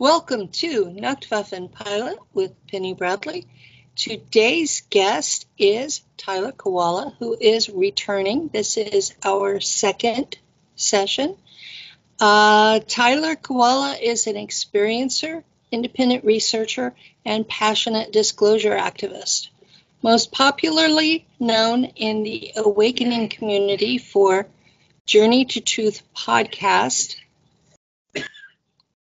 Welcome to Nacht Waffen Pilot with Penny Bradley. Today's guest is Tyler Kiwala, who is returning. This is our second session. Tyler Kiwala is an experiencer, independent researcher, and passionate disclosure activist. Most popularly known in the awakening community for Journey to Truth podcast,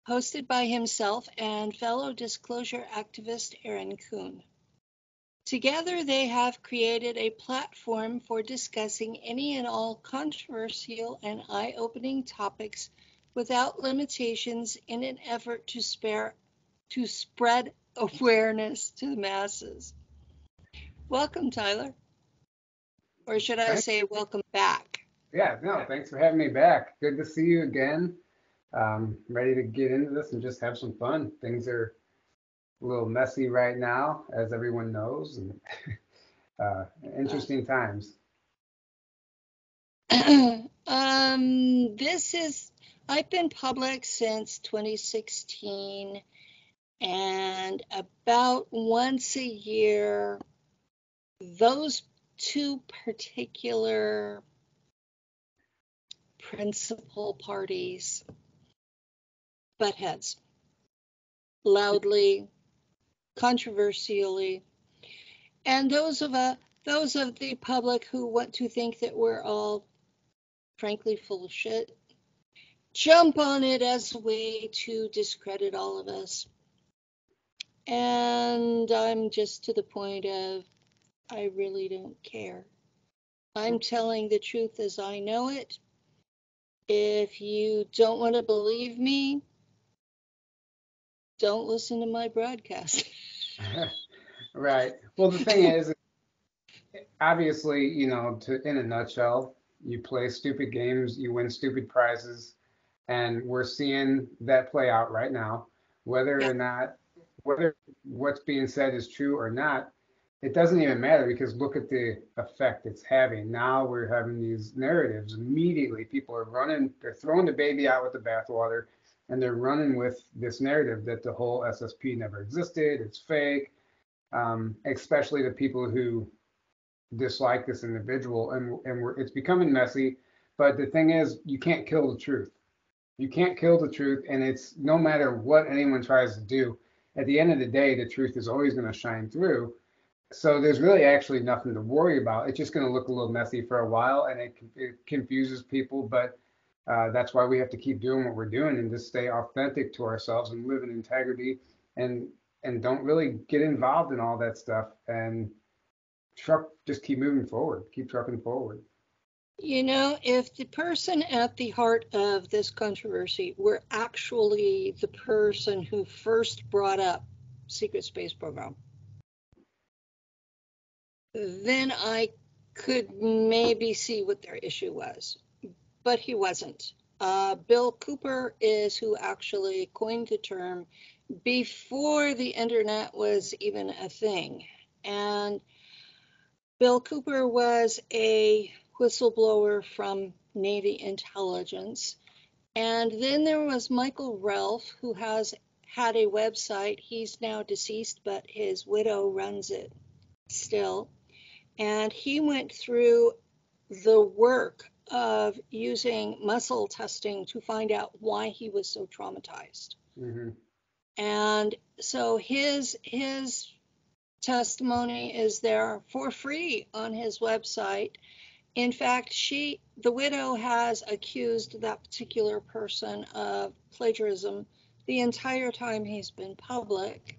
hosted by himself and fellow disclosure activist Aaron Kuhn. Together, they have created a platform for discussing any and all controversial and eye-opening topics without limitations in an effort to spread awareness to the masses. Welcome, Tyler. Or should I say welcome back? Yeah, no, thanks for having me back. Good to see you again. Ready to get into this and just have some fun. Things are a little messy right now, as everyone knows, and interesting times. I've been public since 2016, and about once a year, those two particular principal parties butt heads loudly, controversially, and those of the public who want to think that we're all frankly full of shit jump on it as a way to discredit all of us. And I'm just to the point of I really don't care. I'm telling the truth as I know it. If you don't want to believe me, don't listen to my broadcast. Right. Well, the thing is, obviously, in a nutshell, you play stupid games, you win stupid prizes, and we're seeing that play out right now. Whether what's being said is true or not, it doesn't even matter because look at the effect it's having. Now we're having these narratives immediately. People are running, they're throwing the baby out with the bathwater, and they're running with this narrative that the whole SSP never existed, it's fake, especially the people who dislike this individual. It's becoming messy. But the thing is, you can't kill the truth. You can't kill the truth, and it's no matter what anyone tries to do. At the end of the day, the truth is always going to shine through. So there's really actually nothing to worry about. It's just going to look a little messy for a while, and it confuses people. But that's why we have to keep doing what we're doing and just stay authentic to ourselves and live in integrity, and don't really get involved in all that stuff, and just keep moving forward, keep trucking forward. If the person at the heart of this controversy were actually the person who first brought up secret space program, then I could maybe see what their issue was. But he wasn't. Bill Cooper is who actually coined the term before the internet was even a thing. And Bill Cooper was a whistleblower from Navy intelligence. And then there was Michael Ralph, who has had a website. He's now deceased, but his widow runs it still. And he went through the work of using muscle testing to find out why he was so traumatized. Mm-hmm. And so his testimony is there for free on his website. In fact, the widow has accused that particular person of plagiarism the entire time he's been public.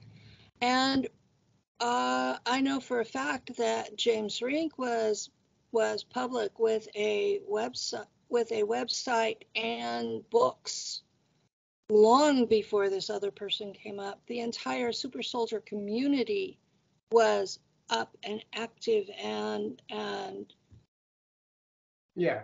And I know for a fact that James Rink was public with a website and books long before this other person came up. The entire super soldier community was up and active and yeah,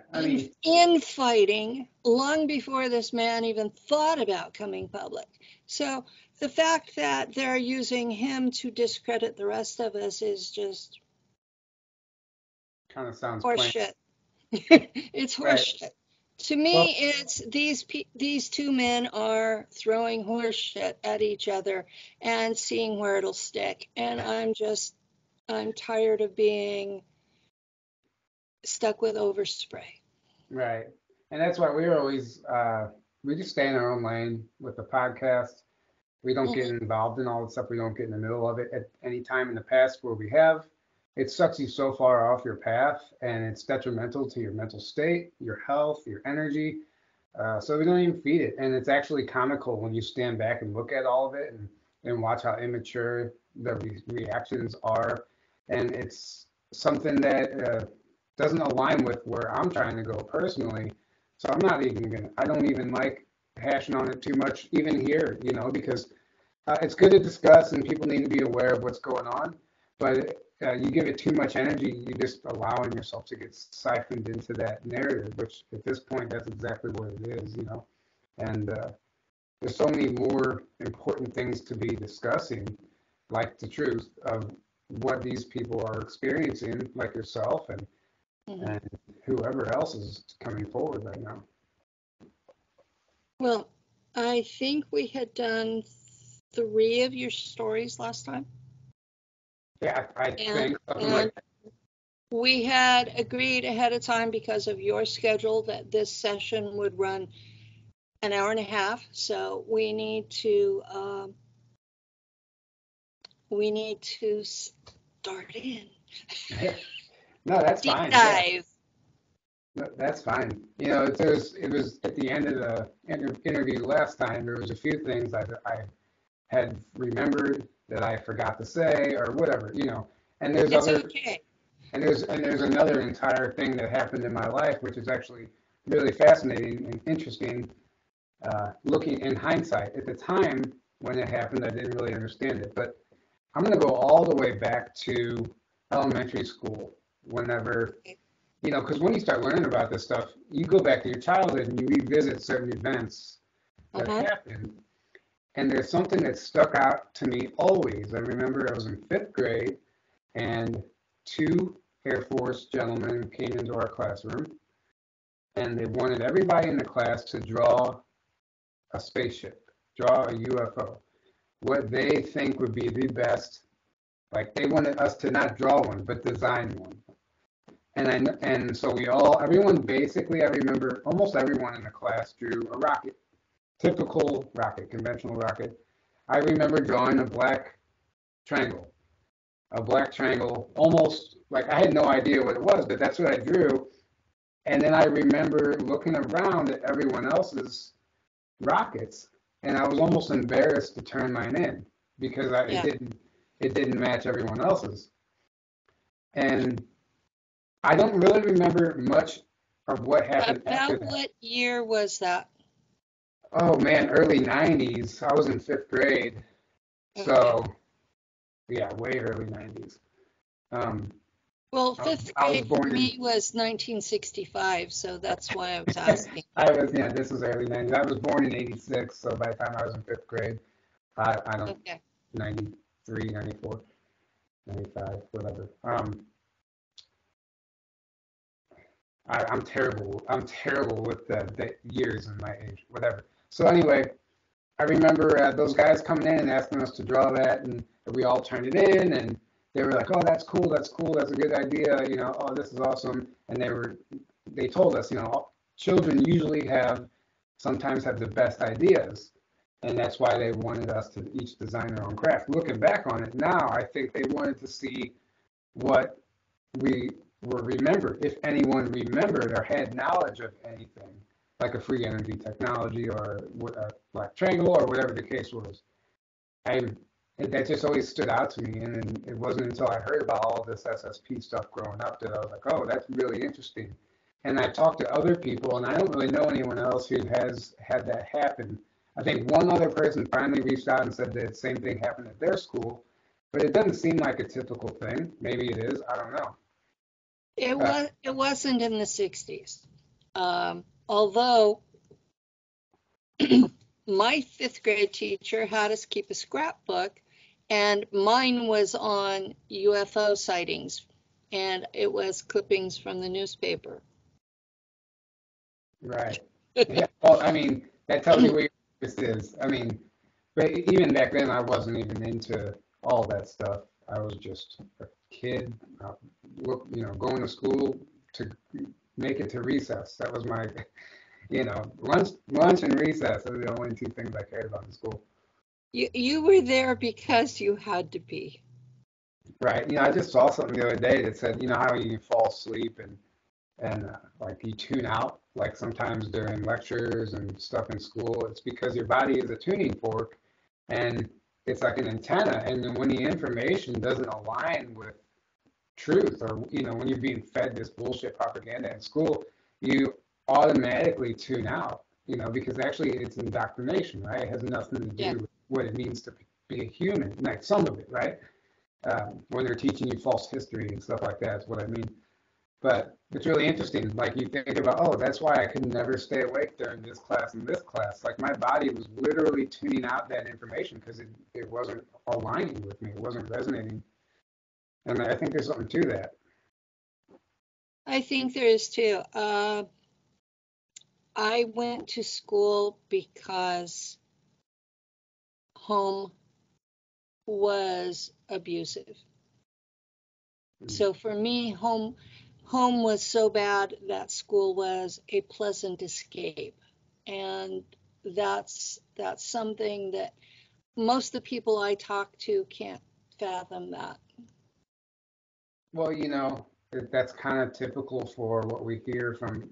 infighting long before this man even thought about coming public. So the fact that they're using him to discredit the rest of us is just kind of sounds horseshit. It's horseshit. To Well, me, it's these two men are throwing horse shit at each other and seeing where it'll stick. And I'm tired of being stuck with overspray. right. And that's why we're always, we just stay in our own lane with the podcast. We don't get Mhm. involved in all the stuff. We don't get in the middle of it at any time in the past where we have. It sucks you so far off your path and it's detrimental to your mental state, your health, your energy. So we don't even feed it. And it's actually comical when you stand back and look at all of it and watch how immature the reactions are. And it's something that doesn't align with where I'm trying to go personally. So I'm not even gonna, I don't even like hashing on it too much, even here, because it's good to discuss and people need to be aware of what's going on. But you give it too much energy, you're just allowing yourself to get siphoned into that narrative, which at this point, that's exactly what it is. And there's so many more important things to be discussing, like the truth of what these people are experiencing, like yourself Mhm. and whoever else is coming forward right now. Well, I think we had done three of your stories last time, Yeah, I and think something like and we had agreed ahead of time because of your schedule that this session would run an hour and a half. So we need to start in that. No, that's deep fine. Yeah, dive. that's fine. It was at the end of the interview last time. There was a few things I had remembered that I forgot to say or whatever. And there's It's other okay. and there's another entire thing that happened in my life, which is actually really fascinating and interesting. Looking in hindsight, at the time when it happened, I didn't really understand it, but I'm going to go all the way back to elementary school. Whenever because when you start learning about this stuff, you go back to your childhood and you revisit certain events that Uh-huh. happened. And there's something that stuck out to me always. I remember I was in fifth grade and two Air Force gentlemen came into our classroom and they wanted everybody in the class to draw a spaceship, draw a UFO, what they think would be the best. Like they wanted us to not draw one, but design one. And so everyone basically, I remember almost everyone in the class drew a rocket, typical rocket, conventional rocket. I remember drawing a black triangle, almost like I had no idea what it was, but that's what I drew. And then I remember looking around at everyone else's rockets, and I was almost embarrassed to turn mine in because Yeah. it didn't match everyone else's. And I don't really remember much of what happened after About that. what year was that? Oh man, early 90s. I was in fifth grade. Okay. So, yeah, way early 90s. Um, Well, I, fifth I was grade for born in, me was 1965, so that's why I was asking. this was early 90s. I was born in 86. So by the time I was in fifth grade, I don't, Okay. 93, 94, 95, whatever. I'm terrible. I'm terrible with the years and my age, whatever. So anyway, I remember those guys coming in and asking us to draw that, and we all turned it in, and they were like, "Oh, that's cool. That's cool. That's a good idea. Oh, this is awesome." And they told us, children usually sometimes have the best ideas, and that's why they wanted us to each design their own craft. Looking back on it now, I think they wanted to see what we were remembered, if anyone remembered or had knowledge of anything, like a free energy technology or a black triangle or whatever the case was. I that just always stood out to me, and it wasn't until I heard about all this SSP stuff growing up that I was like, oh, that's really interesting. And I talked to other people, and I don't really know anyone else who has had that happen. I think one other person finally reached out and said the same thing happened at their school, but it doesn't seem like a typical thing. Maybe it is. I don't know. Uh, It wasn't in the 60s. Although my fifth grade teacher had us keep a scrapbook, and mine was on UFO sightings, and it was clippings from the newspaper. Right. Yeah. Well, I mean, that tells you where your interest is. I mean, but even back then, I wasn't even into all that stuff. I was just a kid, going to school to make it to recess. That was my, lunch and recess are the only two things I cared about in school. You were there because you had to be. Right. I just saw something the other day that said, how you fall asleep and like you tune out, like sometimes during lectures and stuff in school. It's because your body is a tuning fork, and it's like an antenna. And then when the information doesn't align with truth, or when you're being fed this bullshit propaganda in school, you automatically tune out. Because actually it's indoctrination, right? It has nothing to Yeah. do with what it means to be a human. Like some of it, right? When they're teaching you false history and stuff like that, is what I mean. But it's really interesting. Like you think about, oh, that's why I could never stay awake during this class and this class. Like my body was literally tuning out that information because it wasn't aligning with me. It wasn't resonating. And I think there's something to that. I think there is too. I went to school because home was abusive. Mm. So for me, home was so bad that school was a pleasant escape. And that's something that most of the people I talk to can't fathom that. Well, that's kind of typical for what we hear from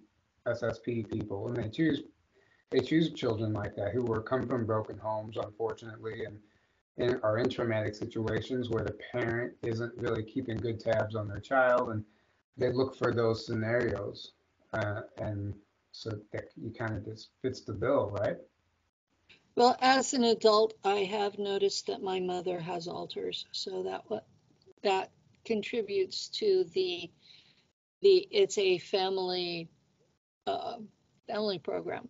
SSP people, and they choose children like that who come from broken homes, unfortunately, and are in traumatic situations where the parent isn't really keeping good tabs on their child, and they look for those scenarios, and so that you kind of just fits the bill, right? Well, as an adult, I have noticed that my mother has alters, so that contributes to the it's a uh, family program.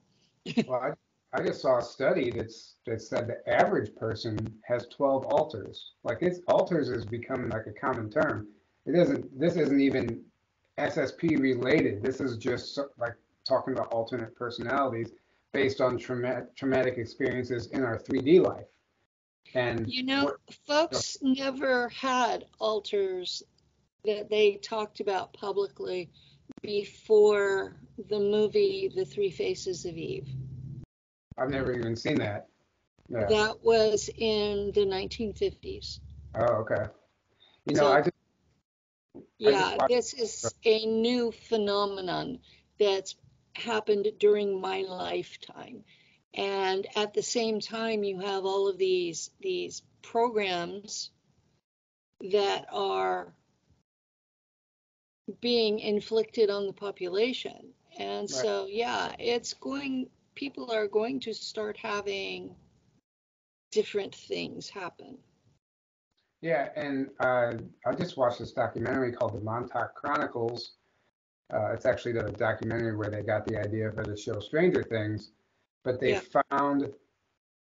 Well, I just saw a study that said the average person has 12 alters. Like it's alters is becoming like a common term. This isn't even SSP related. This is just like talking about alternate personalities based on traumatic experiences in our 3D life. And You know, what, folks never had alters that they talked about publicly before the movie The Three Faces of Eve. I've never even seen that. Yeah. That was in the 1950s. Oh, okay. You know, So, I just yeah, watched. this is a new phenomenon that's happened during my lifetime. And at the same time, you have all of these programs that are being inflicted on the population. And Right. so, yeah, people are going to start having different things happen. Yeah, and I just watched this documentary called The Montauk Chronicles. It's actually the documentary where they got the idea for the show Stranger Things, but they Yeah. found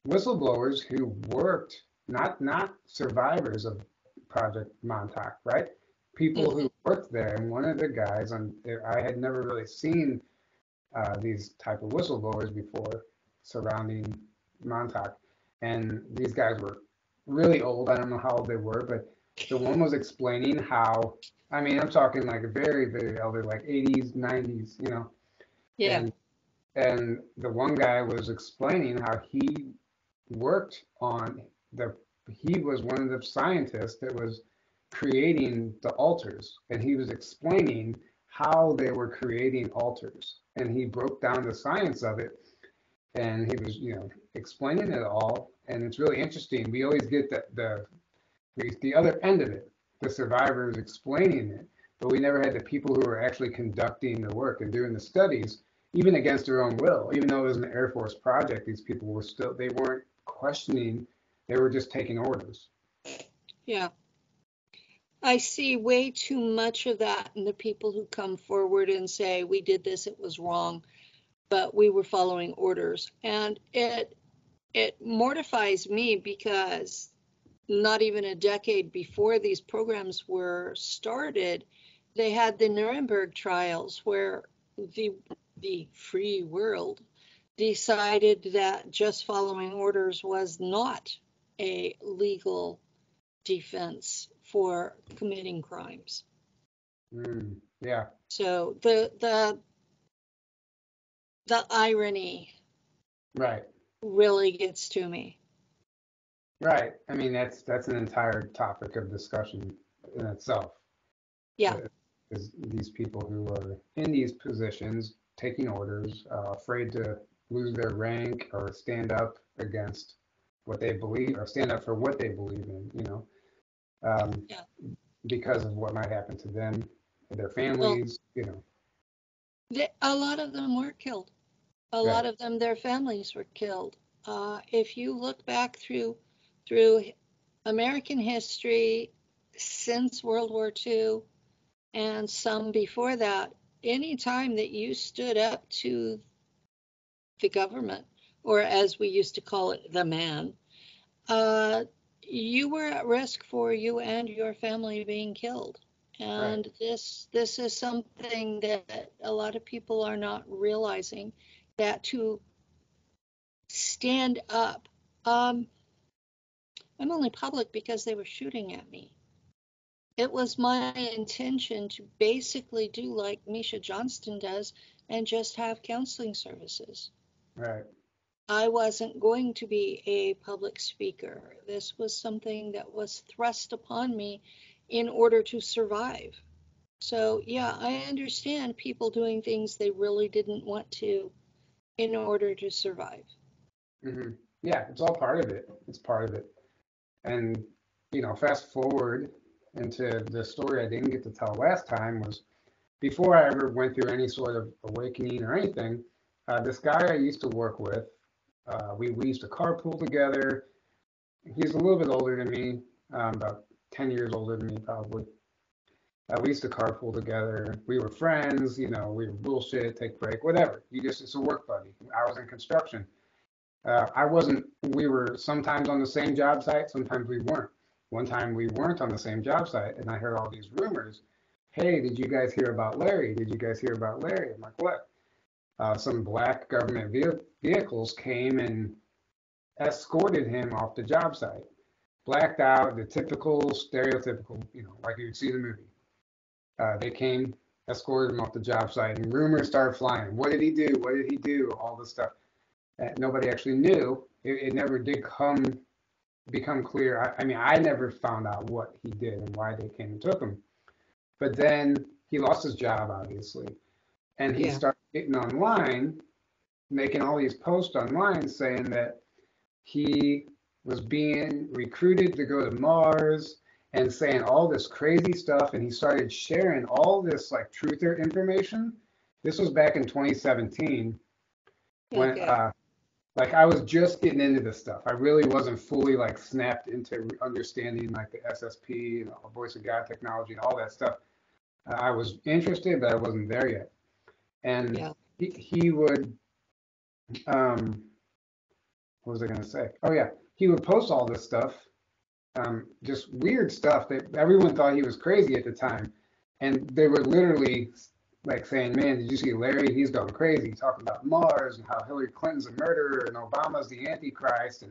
whistleblowers who worked, not survivors of Project Montauk, right? People Hmm. who worked there, and one of the guys I had never really seen these type of whistleblowers before surrounding Montauk, and these guys were really old. I don't know how old they were, but the one was explaining how. I mean, I'm talking like a very, very elder, like 80s, 90s, Yeah. and the one guy was explaining how worked on the he was one of the scientists that was creating the altars, and he was explaining how they were creating altars, and he broke down the science of it, and he was explaining it all, and it's really interesting. We always get the other end of it, the survivors explaining it, but we never had the people who were actually conducting the work and doing the studies, even against their own will. Even though it was an Air Force project, these people they weren't questioning, they were just taking orders. Yeah. I see way too much of that in the people who come forward and say, we did this, it was wrong, but we were following orders. And it mortifies me because not even a decade before these programs were started, they had the Nuremberg trials where the the free world, decided that just following orders was not a legal defense for committing crimes. Yeah. So the irony Right. really gets to me. Right. I mean, that's an entire topic of discussion in itself. Yeah. Is these people who are in these positions, taking orders, afraid to lose their rank or stand up against what they believe or stand up for what they believe in, Yeah. because of what might happen to them, their Well, families, a lot of them were killed. A lot Right. of them, their families were killed. If you look back through American history since World War II and some before that, any time that you stood up to the government, or as we used to call it, the man, uh, you were at risk for you and your family being killed. Right. And this is something that a lot of people are not realizing, that to stand up. I'm only public because they were shooting at me. It was my intention to basically do like Misha Johnston does and just have counseling services. Right. I wasn't going to be a public speaker. This was something that was thrust upon me in order to survive. So, yeah, I understand people doing things they really didn't want to in order to survive. hmm Yeah, it's all part of it. It's part of it. And, fast forward into the story I didn't get to tell last time was before I ever went through any sort of awakening or anything, this guy I used to work with, we used to carpool together. He's a little bit older than me, about 10 years older than me, probably. We used to carpool together. We were friends, we would bullshit, take break, whatever. It's a work buddy. I was in construction. We were sometimes on the same job site, sometimes we weren't. One time we weren't on the same job site, and I heard all these rumors. Hey, did you guys hear about Larry? Did you guys hear about Larry? I'm like, what? Some black government vehicles came and escorted him off the job site. Blacked out, the typical, stereotypical, like you would see in the movie. They came, escorted him off the job site, and rumors started flying. What did he do? What did he do? All this stuff that nobody actually knew. It never did become clear. I mean, I never found out what he did and why they came and took him. But then he lost his job, obviously, and he Yeah. started getting online, making all these posts online saying that he was being recruited to go to Mars and saying all this crazy stuff. And he started sharing all this like truther information. This was back in 2017 when Okay. like I was just getting into this stuff. I really wasn't fully like snapped into understanding like the SSP and voice of God technology and all that stuff. I was interested, but I wasn't there yet. And Yeah. he would, what was I going to say? Oh yeah, he would post all this stuff, just weird stuff that everyone thought he was crazy at the time, and they were literally like saying, "Man, did you see Larry? He's going crazy, talking about Mars and how Hillary Clinton's a murderer and Obama's the Antichrist,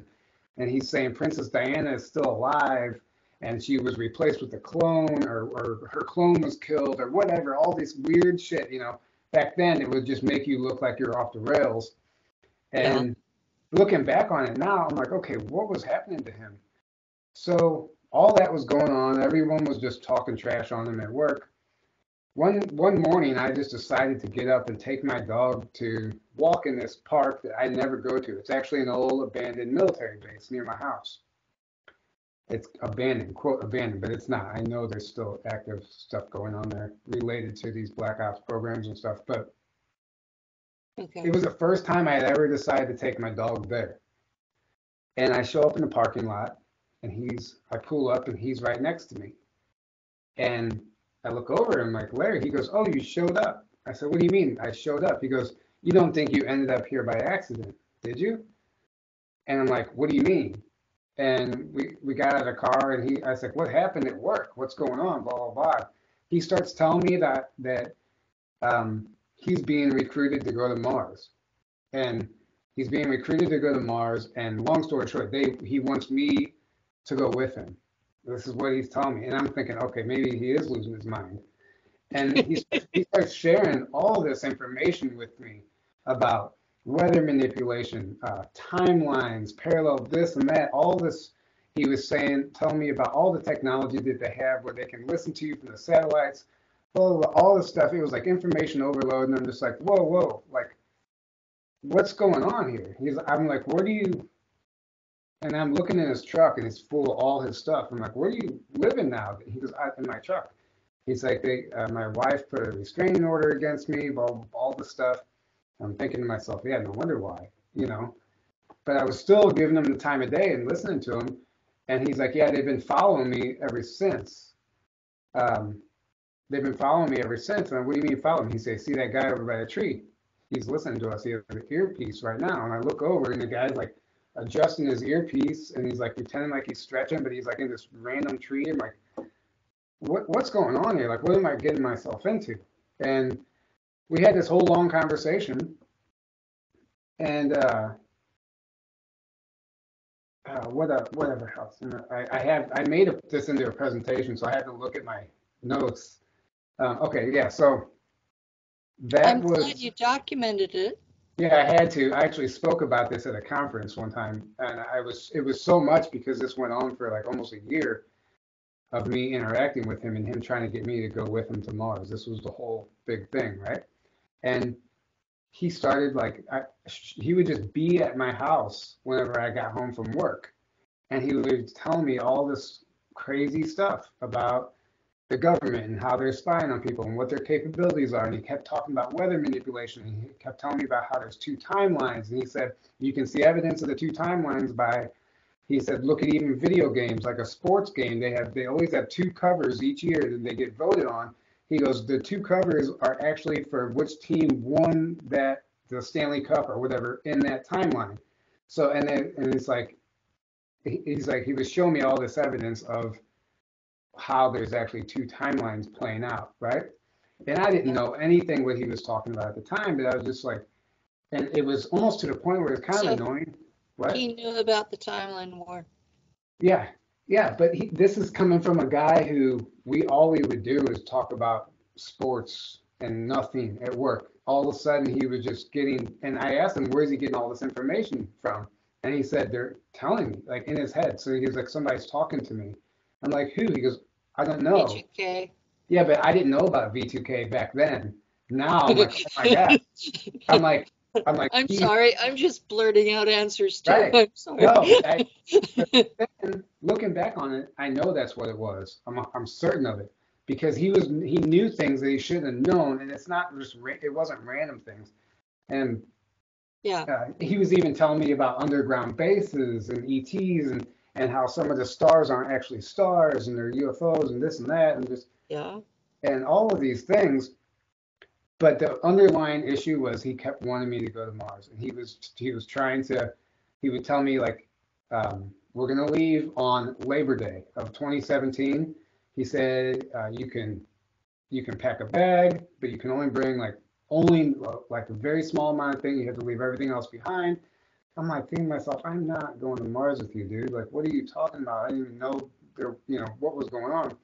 and he's saying Princess Diana is still alive." And she was replaced with a clone, or her clone was killed, or whatever. All this weird shit, Back then, it would just make you look like you're off the rails. Yeah. And looking back on it now, I'm like, okay, what was happening to him? So all that was going on. Everyone was just talking trash on him at work. One morning, I just decided to get up and take my dog to walk in this park that I never go to. It's actually an old abandoned military base near my house. It's abandoned, quote abandoned, but it's not. I know there's still active stuff going on there related to these Black Ops programs and stuff, but Okay. it was the first time I had ever decided to take my dog there. And I show up in the parking lot, and I pull up, and he's right next to me. And I look over, and I'm like, Larry, he goes, oh, you showed up. I said, what do you mean I showed up? He goes, you don't think you ended up here by accident, did you? And I'm like, what do you mean? And we got out of the car, and I said, what happened at work? What's going on? Blah, blah, blah. He starts telling me that he's being recruited to go to Mars, and he's being recruited to go to Mars. And long story short, he wants me to go with him. This is what he's telling me, and I'm thinking, okay, maybe he is losing his mind. And he starts sharing all this information with me about weather manipulation, timelines, parallel this and that, all this. He was telling me about all the technology that they have where they can listen to you from the satellites, all this stuff. It was like information overload, and I'm just like, whoa, whoa, like, what's going on here? I'm like, where do you? And I'm looking in his truck, and it's full of all his stuff. I'm like, where do you living now? He goes, in my truck. He's like, my wife put a restraining order against me, all the stuff. I'm thinking to myself, yeah, no wonder why, you know. But I was still giving him the time of day and listening to him. And he's like, yeah, they've been following me ever since. They've been following me ever since. And what do you mean following me? He says, see that guy over by the tree? He's listening to us. He has an earpiece right now. And I look over, and the guy's like adjusting his earpiece, and he's like pretending like he's stretching, but he's like in this random tree. I'm like, what's going on here? Like, what am I getting myself into? And we had this whole long conversation, and whatever else. I made this into a presentation, so I had to look at my notes. Okay, yeah. So I'm glad you documented it. Yeah, I had to. I actually spoke about this at a conference one time, and it was so much because this went on for like almost a year of me interacting with him and him trying to get me to go with him to Mars. This was the whole big thing, right? And he started like he would just be at my house whenever I got home from work, and he would tell me all this crazy stuff about the government and how they're spying on people and what their capabilities are. And he kept talking about weather manipulation. And he kept telling me about how there's two timelines. And he said, you can see evidence of the two timelines by, he said, look at even video games, like a sports game. They always have two covers each year that they get voted on. He goes, the two covers are actually for which team won the Stanley Cup or whatever in that timeline. So, and it's like, he's like, he was showing me all this evidence of how there's actually two timelines playing out, right? And I didn't know anything what he was talking about at the time, but I was just like, and it was almost to the point where it's kind of annoying. What? He knew about the timeline war. Yeah, yeah, but this is coming from a guy who all we would do is talk about sports and nothing at work. All of a sudden, he was just getting, and I asked him, where's he getting all this information from? And he said, they're telling me, like in his head. So he was like, somebody's talking to me. I'm like, who? He goes, I don't know. V2K. Yeah, but I didn't know about V2K back then. Now I'm like, oh my God. I'm sorry. I'm just blurting out answers too. Right. I'm sorry. No, looking back on it, I know that's what it was. I'm certain of it because he knew things that he shouldn't have known, and it's not just it wasn't random things. And yeah, he was even telling me about underground bases and ETs and how some of the stars aren't actually stars and they're UFOs and this and that and just and all of these things. But the underlying issue was he kept wanting me to go to Mars, and he was trying to. He would tell me like, we're gonna leave on Labor Day of 2017. He said you can pack a bag, but you can only bring like a very small amount of thing. You have to leave everything else behind. I'm like thinking to myself, I'm not going to Mars with you, dude. Like, what are you talking about? I didn't even know what was going on.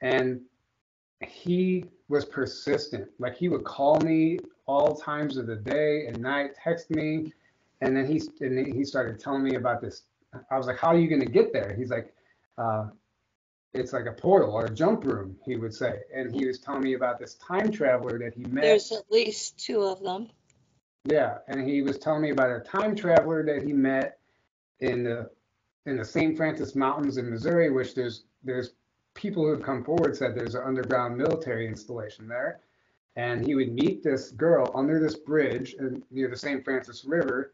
And he was persistent. Like he would call me all times of the day and night, text me, and then he started telling me about this. I was like, how are you going to get there? He's like, it's like a portal or a jump room, he would say. And he was telling me about this time traveler that he met. There's at least two of them. Yeah, and he was telling me about a time traveler that he met in the St. Francis Mountains in Missouri, which there's people who have come forward said there's an underground military installation there. And he would meet this girl under this bridge near the St. Francis River,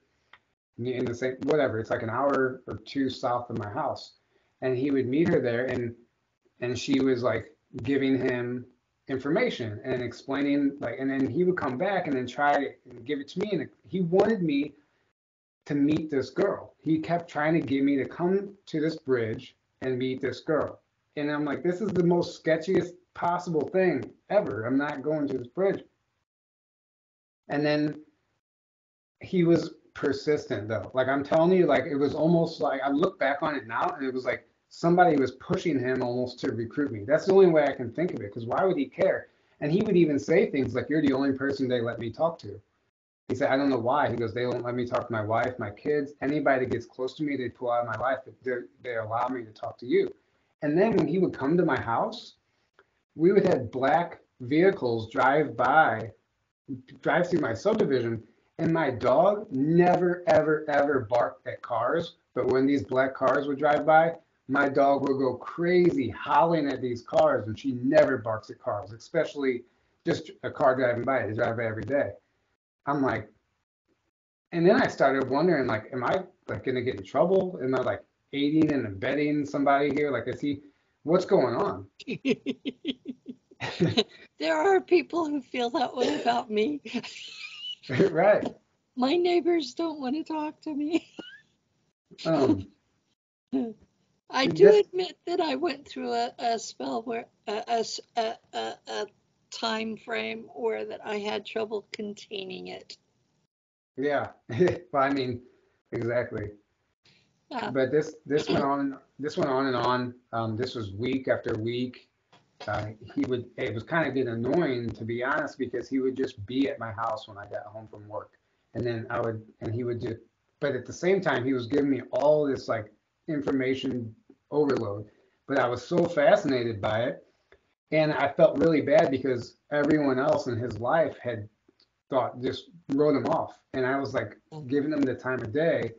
in the same whatever, it's like an hour or two south of my house. And he would meet her there, and she was like giving him information and explaining and then he would come back and then try and give it to me, and he wanted me to meet this girl. He kept trying to get me to come to this bridge and meet this girl, and I'm like, this is the most sketchiest possible thing ever. I'm not going to this bridge. And then he was persistent though. Like I'm telling you, like it was almost like I look back on it now and it was like somebody was pushing him almost to recruit me. That's the only way I can think of it, because why would he care? And he would even say things like, "You're the only person they let me talk to." He said, "I don't know why." He goes, "They won't let me talk to my wife, my kids, anybody that gets close to me, they pull out of my life, but they allow me to talk to you." And then when he would come to my house, we would have black vehicles drive through my subdivision, and my dog never, ever, ever barked at cars. But when these black cars would drive by, my dog would go crazy howling at these cars, and she never barks at cars, especially just a car driving by. They drive by every day. I'm like, and then I started wondering, like, am I like gonna get in trouble? Am I like aiding and abetting somebody here? Like, what's going on? There are people who feel that way about me. Right. My neighbors don't want to talk to me. Um, I do just admit that I went through a spell where a time frame where that I had trouble containing it. yeah. Well, I mean, exactly. Yeah. But this went on and on. This was week after week. It was kind of getting annoying, to be honest, because he would just be at my house when I got home from work. And then he would just, but at the same time, he was giving me all this like information overload. But I was so fascinated by it. And I felt really bad because everyone else in his life had just wrote him off. And I was like giving him the time of day.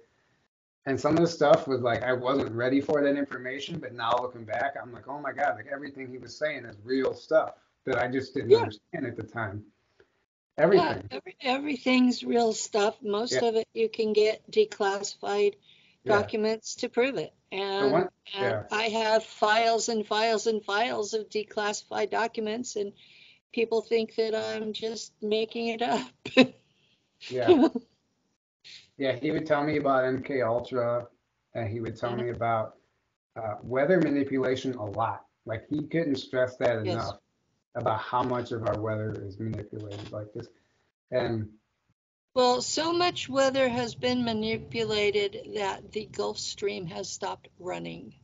And some of the stuff was like I wasn't ready for that information, but now looking back, I'm like, oh my God, like everything he was saying is real stuff that I just didn't Yeah. understand at the time. Yeah. Everything. Everything's real stuff. Yeah, Most of it you can get declassified yeah. documents to prove it. The And one, and yeah, I have files and files and files of declassified documents, and people think that I'm just making it up. yeah, yeah. He would tell me about MK Ultra, and he would tell Yeah. me about weather manipulation a lot. Like he couldn't stress that Yes. enough about how much of our weather is manipulated like this. And Well, so much weather has been manipulated that the Gulf Stream has stopped running.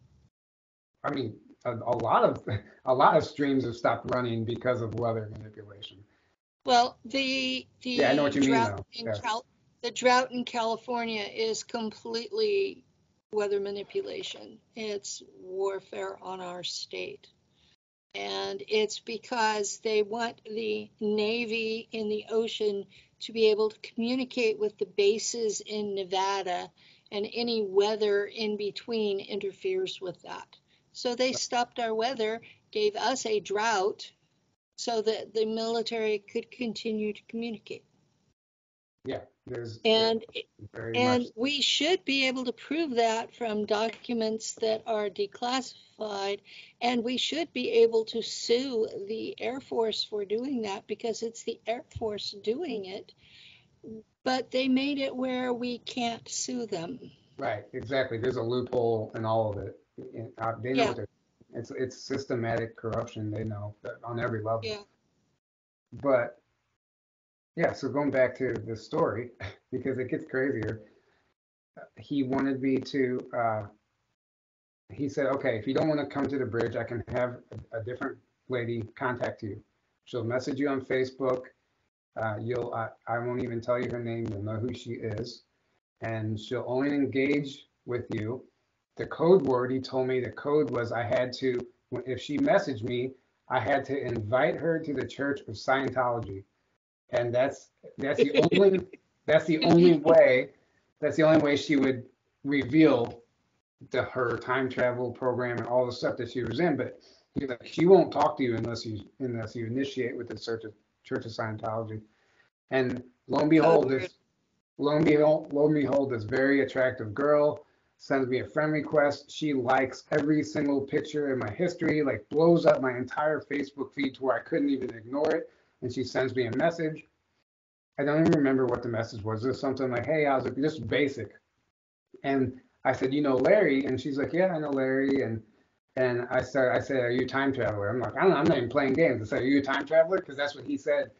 I mean, a lot of a lot of streams have stopped running because of weather manipulation. Well, Yeah, I know what you mean though. Yeah, The drought in California is completely weather manipulation. It's warfare on our state. And it's because they want the Navy in the ocean to be able to communicate with the bases in Nevada, and any weather in between interferes with that. So they stopped our weather, gave us a drought so that the military could continue to communicate. yeah. There's And very much. and we should be able to prove that from documents that are declassified, and we should be able to sue the Air Force for doing that because it's the Air Force doing it. But they made it where we can't sue them. Right, exactly. There's a loophole in all of it. They know Yeah, what they're. It's systematic corruption. They know that on every level. yeah. But yeah, so going back to the story, because it gets crazier. He wanted me to. He said, okay, if you don't want to come to the bridge, I can have a different lady contact you. She'll message you on Facebook. I won't even tell you her name. You'll know who she is, and she'll only engage with you. The code word, he told me the code was I had to, if she messaged me, I had to invite her to the Church of Scientology, and that's the only that's the only way that's the only way she would reveal her time travel program and all the stuff that she was in. But he's like, she won't talk to you unless you initiate with the Church of Scientology. And lo and Code behold, word. this very attractive girl sends me a friend request. She likes every single picture in my history, like blows up my entire Facebook feed to where I couldn't even ignore it. And she sends me a message. I don't even remember what the message was. It was something like, "Hey, I was like, just basic." And I said, "You know Larry?" And she's like, "Yeah, I know Larry." And I said, "Are you a time traveler?" I'm like, "I don't know. I'm not even playing games." I said, "Are you a time traveler?" Because that's what he said.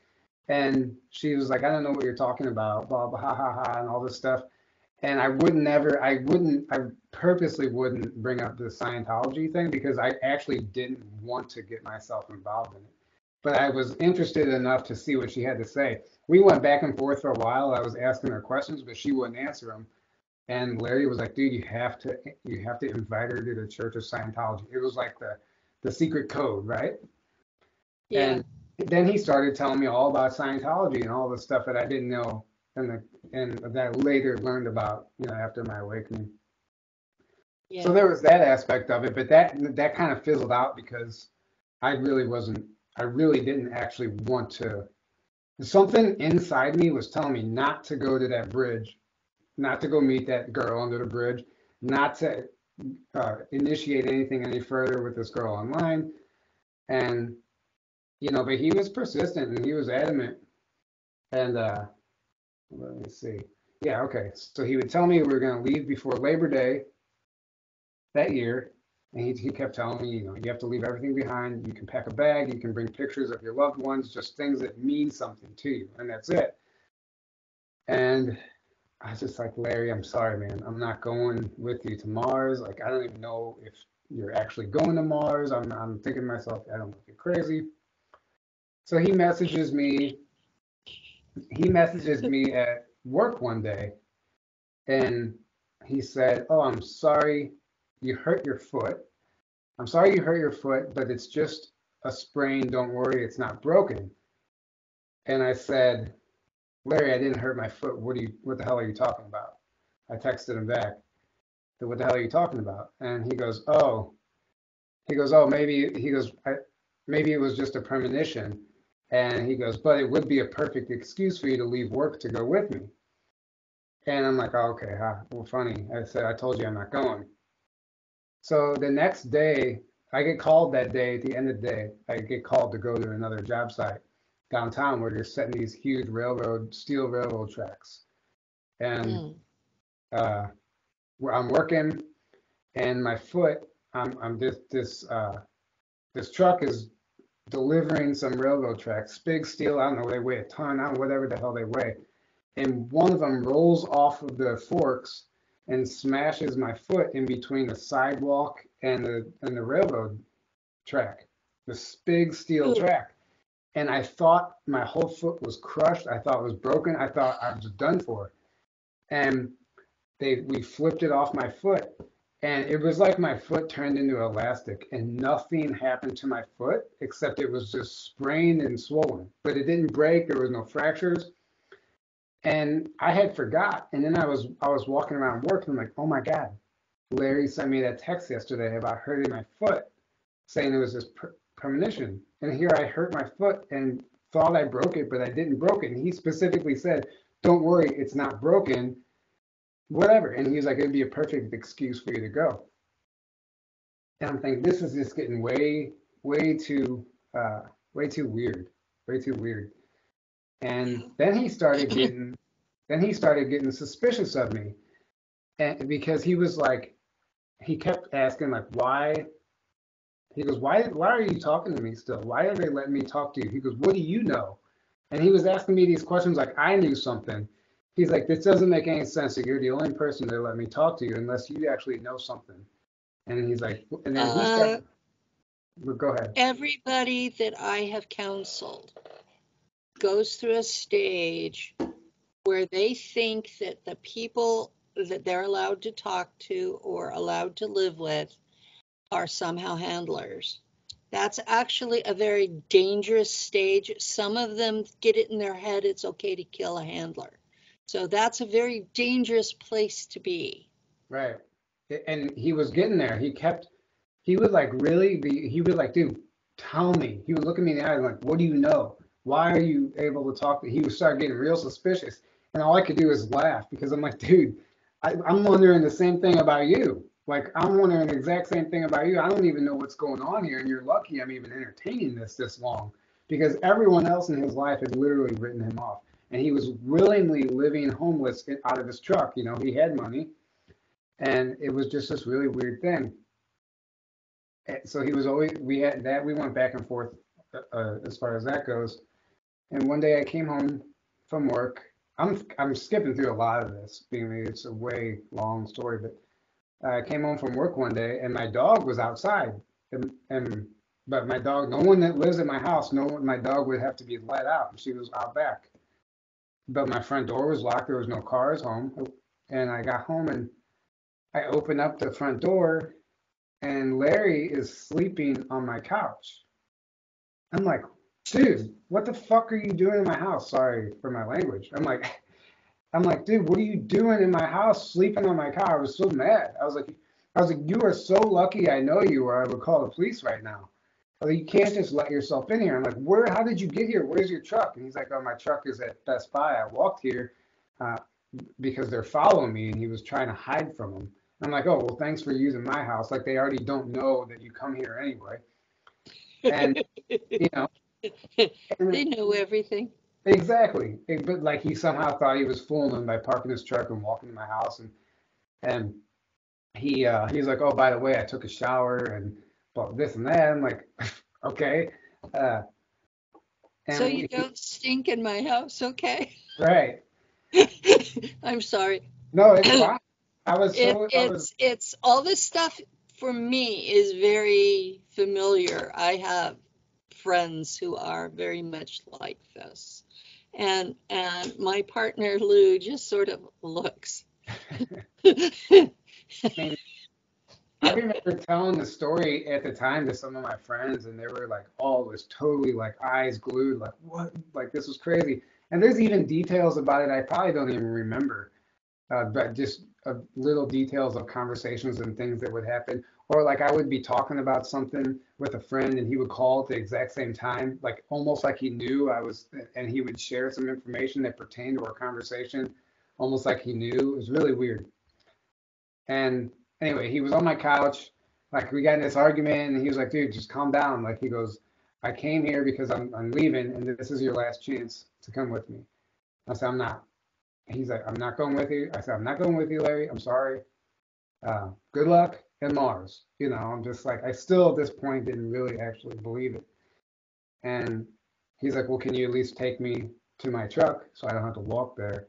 And she was like, I don't know what you're talking about, blah, blah, ha, ha, ha, and all this stuff. And I would never, I purposely wouldn't bring up the Scientology thing because I actually didn't want to get myself involved in it. But I was interested enough to see what she had to say. We went back and forth for a while. I was asking her questions, but she wouldn't answer them. And Larry was like, dude, you have to invite her to the Church of Scientology. It was like the secret code, right? Yeah. And then he started telling me all about Scientology and all the stuff that I didn't know and that I later learned about, after my awakening. So Yeah. there was that aspect of it, but that kind of fizzled out because I really wasn't, I really didn't actually want to. Something inside me was telling me not to go to that bridge, not to go meet that girl under the bridge, not to initiate anything any further with this girl online. And, but he was persistent and he was adamant. And let me see. Yeah, okay. So he would tell me we were going to leave before Labor Day that year. And he kept telling me, you have to leave everything behind. You can pack a bag. You can bring pictures of your loved ones, just things that mean something to you. And that's it. And I was just like, Larry, I'm sorry, man. I'm not going with you to Mars. Like, I don't even know if you're actually going to Mars. I'm thinking to myself, I don't know if you're crazy. So he messages me at work one day and he said, "Oh, I'm sorry you hurt your foot. I'm sorry you hurt your foot, but it's just a sprain. Don't worry, it's not broken." And I said, "Larry, I didn't hurt my foot. What the hell are you talking about?" I texted him back. "What the hell are you talking about?" And he goes, maybe it was just a premonition. And he goes, "But it would be a perfect excuse for you to leave work to go with me." And I'm like, "Oh, okay, huh, well, funny." I said, "I told you I'm not going." So the next day, I get called that day, at the end of the day, I get called to go to another job site downtown where they're setting these huge steel railroad tracks. And Mm. uh, where I'm working and my foot, I'm this truck is delivering some railroad tracks, big steel, I don't know, they weigh a ton, I don't know, whatever the hell they weigh. And one of them rolls off of the forks and smashes my foot in between the sidewalk and the railroad track, this big steel Ooh. track. And I thought my whole foot was crushed. I thought it was broken. I thought I was done for. And we flipped it off my foot. And it was like my foot turned into elastic and nothing happened to my foot except it was just sprained and swollen. But it didn't break. There was no fractures. And I had forgot. And then I was walking around work and I'm like, oh my God, Larry sent me that text yesterday about hurting my foot, saying it was this premonition. And here I hurt my foot and thought I broke it, but I didn't broke it. And he specifically said, don't worry, it's not broken, whatever. And he was like, it'd be a perfect excuse for you to go. And I'm thinking, this is just getting way, uh, way too weird, way too weird. And then he started getting suspicious of me, and because he was like, he kept asking like, why? He goes, why are you talking to me still? Why are they letting me talk to you? He goes, what do you know? And he was asking me these questions like I knew something. He's like, this doesn't make any sense. That you're the only person that let me talk to you unless you actually know something. And he's like, and then he Uh, started. Well, go ahead. Everybody that I have counseled goes through a stage where they think that the people that they're allowed to talk to or allowed to live with are somehow handlers. That's actually a very dangerous stage. Some of them get it in their head it's okay to kill a handler. So that's a very dangerous place to be. Right. And he was getting there. He would like really be, he would like, dude, tell me. He would look at me in the eye and like, what do you know? Why are you able to talk? He would start getting real suspicious. And all I could do is laugh because I'm like, dude, I'm wondering the same thing about you. Like, I'm wondering the exact same thing about you. I don't even know what's going on here. And you're lucky I'm even entertaining this long because everyone else in his life had literally written him off. And he was willingly living homeless out of his truck. He had money. And it was just this really weird thing. So he was always, we went back and forth as far as that goes. And one day I came home from work. I'm skipping through a lot of this, being that it's a way long story, but I came home from work one day and my dog was outside. And but my dog, no one that lives at my house, no one, my dog would have to be let out, and she was out back. But my front door was locked. There was no cars home, and I got home and I opened up the front door, and Larry is sleeping on my couch. I'm like, dude, what the fuck are you doing in my house? Sorry for my language. I'm like, dude, what are you doing in my house, sleeping on my couch? I was so mad. I was like, you are so lucky I know you, or I would call the police right now. I was like, you can't just let yourself in here. I'm like, where? How did you get here? Where's your truck? And he's like, oh, my truck is at Best Buy. I walked here uh, because they're following me, and he was trying to hide from them. I'm like, oh, well, thanks for using my house. Like they already don't know that you come here anyway. And you know, They and know everything. exactly. But like he somehow thought he was fooling them by parking his truck and walking to my house, and he's like, oh, by the way, I took a shower and well, this and that. I'm like, okay. Uh, So and you don't stink in my house, okay? right. I'm sorry. No, it's fine. I was It's all this stuff for me is very familiar. I have friends who are very much like this. And my partner Lou just sort of looks. I mean, I remember telling the story at the time to some of my friends, and they were like, "Oh, it was totally like eyes glued, like what? Like this was crazy." And there's even details about it I probably don't even remember, but just little details of conversations and things that would happen. Or like I would be talking about something with a friend, and he would call at the exact same time, like almost like he knew I was, and he would share some information that pertained to our conversation, almost like he knew. It was really weird. And anyway, he was on my couch. Like we got in this argument, and he was like, "Dude, just calm down." Like he goes, "I came here because I'm leaving, and this is your last chance to come with me." I said, "I'm not." He's like, "I'm not going with you." I said, "I'm not going with you, Larry. I'm sorry. Good luck and Mars." I'm just like, I still at this point didn't really actually believe it. And he's like, "Well, can you at least take me to my truck so I don't have to walk there?"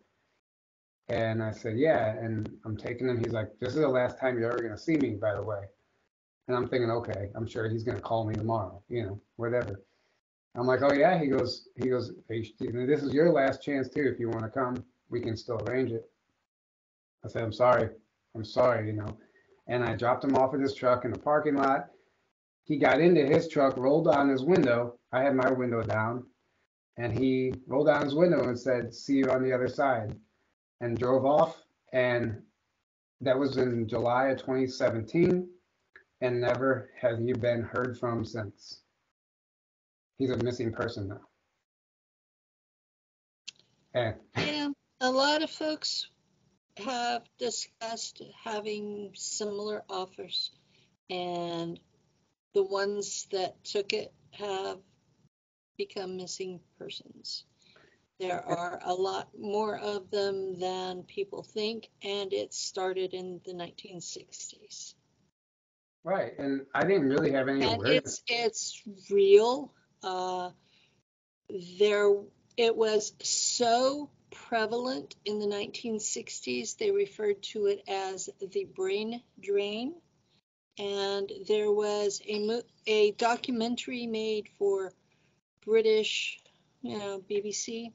And I said, "Yeah." And I'm taking him. He's like, "This is the last time you're ever gonna see me, by the way." And I'm thinking, okay, I'm sure he's gonna call me tomorrow, whatever. I'm like, "Oh yeah." He goes, "Hey, this is your last chance too. If you want to come, we can still arrange it." I said, I'm sorry. And I dropped him off at his truck in the parking lot. He got into his truck, rolled down his window. I had my window down, and he rolled down his window and said, "See you on the other side," and drove off. And that was in July of 2017, and never has he been heard from since. He's a missing person now. And Yeah, a lot of folks have discussed having similar offers, and the ones that took it have become missing persons. There are a lot more of them than people think, and it started in the 1960s. right, and I didn't really have any And awareness. it's real. Uh, there, it was so prevalent in the 1960s, they referred to it as the brain drain. And there was a documentary made for British, BBC,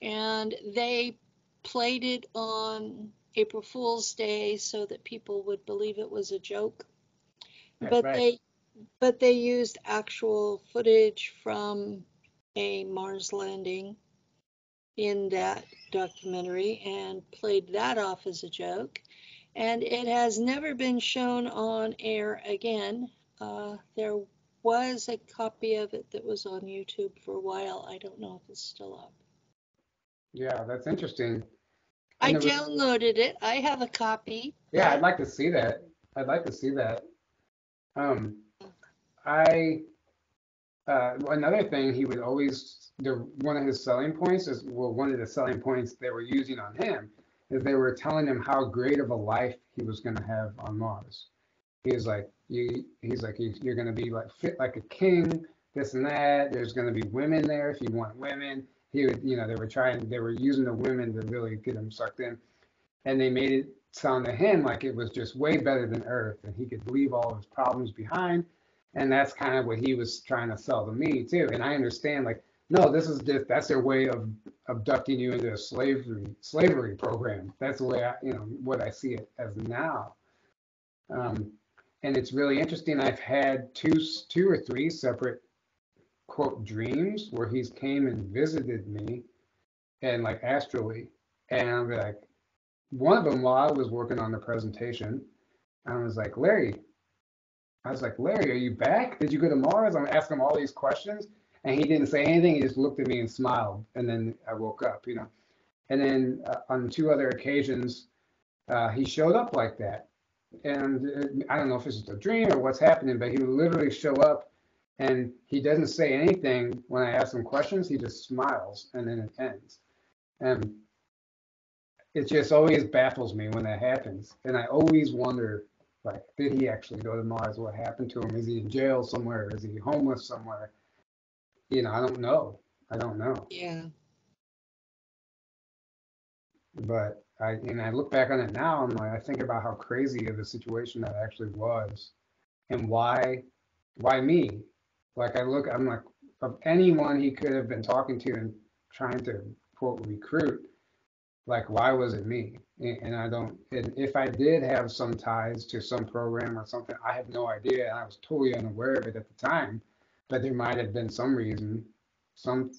and they played it on April Fool's Day so that people would believe it was a joke. But Right, they used actual footage from a Mars landing in that documentary and played that off as a joke. And it has never been shown on air again. There was a copy of it that was on YouTube for a while. I don't know if it's still up. yeah, that's interesting. I And it was, downloaded it. I have a copy, yeah, I'd but like to see that. I'd like to see that. Um, I Another thing he would always one of his selling points is well one of the selling points they were using on him is they were telling him how great of a life he was going to have on Mars. He's like you're going to be like fit like a king. this and that. There's going to be women there if you want women. He would, they were using the women to really get him sucked in. And they made it sound to him like it was just way better than Earth and he could leave all of his problems behind. And that's kind of what he was trying to sell to me too. And I understand, like, no, this is just, that's their way of abducting you into a slavery program. That's the way what I see it as now. And it's really interesting. I've had two or three separate quote dreams where he's came and visited me and like astrally. And I'm like, one of them while I was working on the presentation, I was like, Larry, are you back? Did you go to Mars? I'm asking him all these questions. And he didn't say anything. He just looked at me and smiled. And then I woke up, And then on two other occasions, he showed up like that. And I don't know if it's just a dream or what's happening, but he would literally show up and he doesn't say anything when I ask him questions. He just smiles and then it ends. And it just always baffles me when that happens. And I always wonder, like, did he actually go to Mars? What happened to him? Is he in jail somewhere? Is he homeless somewhere? I don't know. I don't know. Yeah. But I look back on it now and I think about how crazy of a situation that actually was and why me? Like I'm like, of anyone he could have been talking to and trying to quote recruit, like why was it me? And if I did have some ties to some program or something, I have no idea. And I was totally unaware of it at the time, but there might have been some reason, some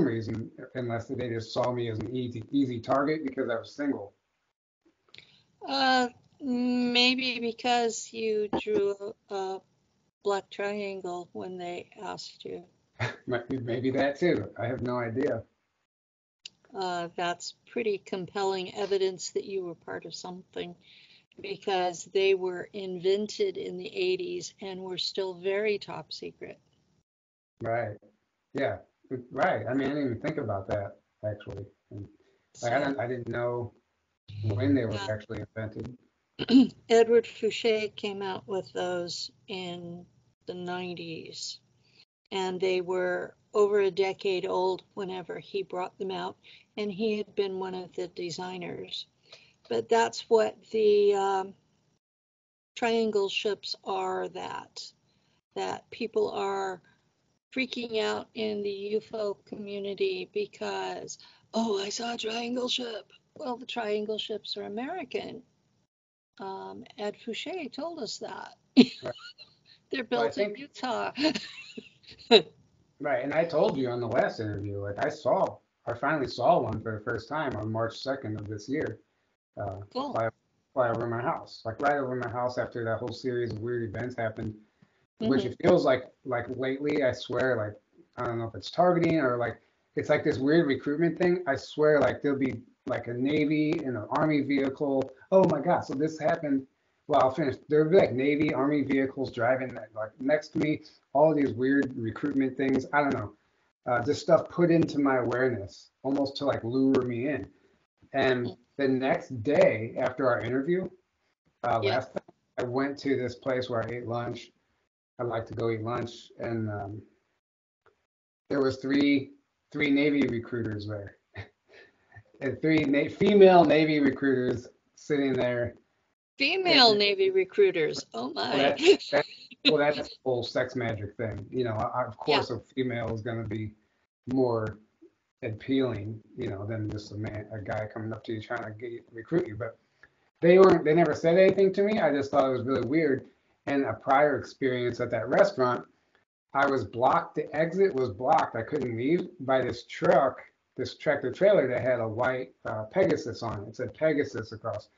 reason, unless they just saw me as an easy target because I was single. Maybe because you drew a black triangle when they asked you. Maybe that too. I have no idea. That's pretty compelling evidence that you were part of something because they were invented in the 80s and were still very top secret. Right. Yeah. Right. I mean, I didn't even think about that actually. And, like, I didn't know when they were actually invented. Edward Fouché came out with those in the 90s, and they were over a decade old whenever he brought them out, and he had been one of the designers. But that's what the triangle ships are, that people are freaking out in the UFO community because, oh, I saw a triangle ship. Well, the triangle ships are American. Ed Fouché told us that. Right. They're Well, I built in think Utah. right, and I told you on the last interview, like I finally saw one for the first time on March 2nd of this year. Cool. Fly over my house, like right over my house after that whole series of weird events happened, which Mm-hmm. it feels like lately, I swear, like I don't know if it's targeting or like it's like this weird recruitment thing. I swear, like there'll be like a Navy and an Army vehicle. Oh my God, so this happened. Well, I'll finish. There'll be like Navy, Army vehicles driving like next to me. All these weird recruitment things. I don't know. Just stuff put into my awareness, almost to like lure me in. And the next day after our interview, Yeah. last time, I went to this place where I ate lunch. I like to go eat lunch, and there was three Navy recruiters there, and female Navy recruiters sitting there. Female And Navy recruiters. Oh well, my. that's the whole sex magic thing. Of Yeah. course, a female is going to be more appealing, than just a guy coming up to you trying to recruit you. But they never said anything to me. I just thought it was really weird. And a prior experience at that restaurant, I was blocked. The exit was blocked. I couldn't leave by this tractor trailer that had a white Pegasus on it. It said Pegasus across.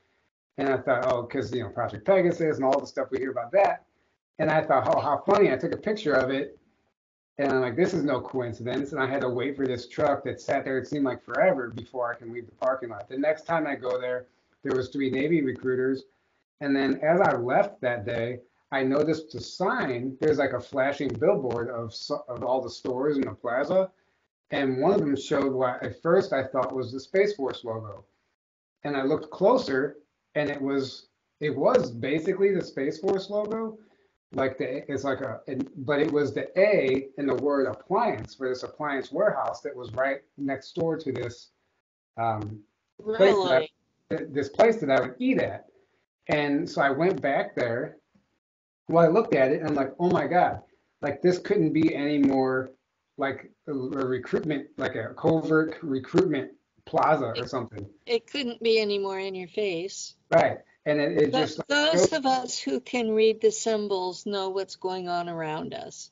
And I thought, oh, because, Project Pegasus and all the stuff we hear about that. And I thought, oh, how funny. I took a picture of it. And I'm like, this is no coincidence. And I had to wait for this truck that sat there. It seemed like forever before I can leave the parking lot. The next time I go there, there was three Navy recruiters. And then as I left that day, I noticed the sign. There's like a flashing billboard of all the stores in the plaza. And one of them showed what at first I thought was the Space Force logo. And I looked closer and it was basically the Space Force logo, like it's like but it was the A in the word appliance for this appliance warehouse that was right next door to this um, place that Really? this place that I would eat at. And so I went back there. Well, I looked at it and I'm like, oh my God, like this couldn't be any more like a recruitment, like a covert recruitment plaza or It, something. it couldn't be any more in your face. Right. And it But just like showed, those of us who can read the symbols know what's going on around us.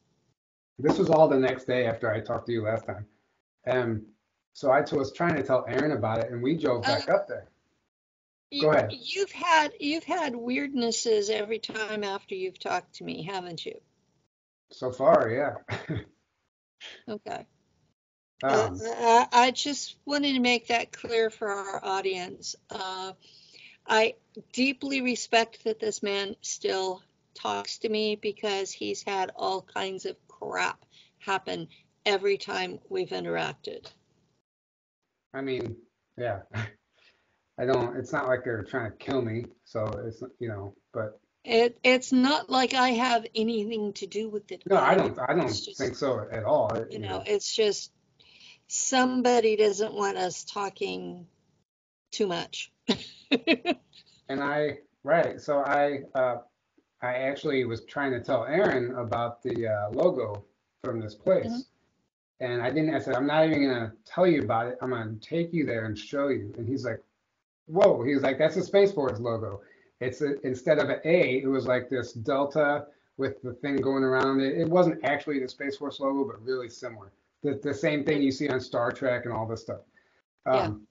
this was all the next day after I talked to you last time. So I was trying to tell Aaron about it and we drove Uh, back up there. Go ahead. you've had weirdnesses every time after you've talked to me, haven't you? So far, yeah. Okay. Um, I just wanted to make that clear for our audience. I deeply respect that this man still talks to me because he's had all kinds of crap happen every time we've interacted. I mean, yeah. It's not like they're trying to kill me, so but It's not like I have anything to do with it no, either. I It's don't just, think so at all. it's just somebody doesn't want us talking too much. And right, so I actually was trying to tell Aaron about the logo from this Mhm. place. And I said, I'm not even gonna tell you about it. I'm gonna take you there and show you. And he's like, whoa, he was like, that's the Space Force logo. Instead of an A, it was like this delta with the thing going around it. It wasn't actually the Space Force logo, but really similar. The same thing you see on Star Trek and all this stuff. Yeah. Um,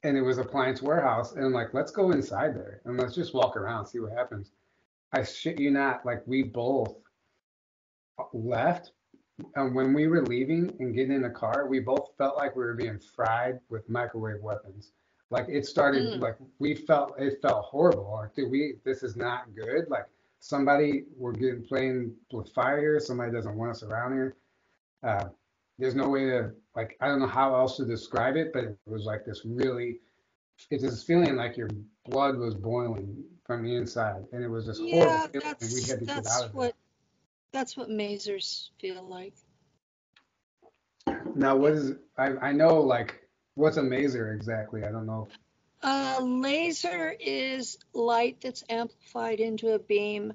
and it was Appliance Warehouse. And I'm like, let's go inside there and let's just walk around, see what happens. I shit you not, like we both left. And when we were leaving and getting in the car, we both felt like we were being fried with microwave weapons. Like it started, Mm. like it felt horrible. Like, dude, this is not good. Like we're getting playing with fire here. Somebody doesn't want us around here. Uh, there's no way to, like, I don't know how else to describe it, but it was like it's this feeling like your blood was boiling from the inside. And it was this horrible Yeah, feeling. And we had to get out of there. that's what masers feel like. Now, I know, like, what's a maser exactly? I don't know. A laser is light that's amplified into a beam.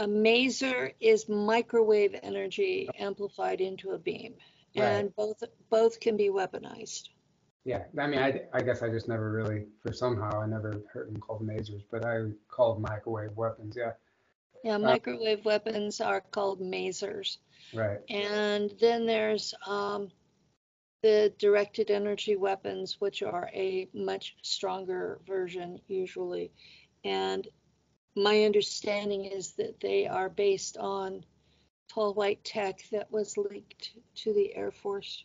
A maser is microwave energy amplified into a beam, Right. and both can be weaponized. Yeah. I mean, I guess I just never really, for somehow, I never heard them called masers, but I called microwave weapons. Yeah. Yeah, Uh, microwave weapons are called masers. right. And then there's the directed energy weapons, which are a much stronger version usually. And my understanding is that they are based on tall white tech that was leaked to the Air Force.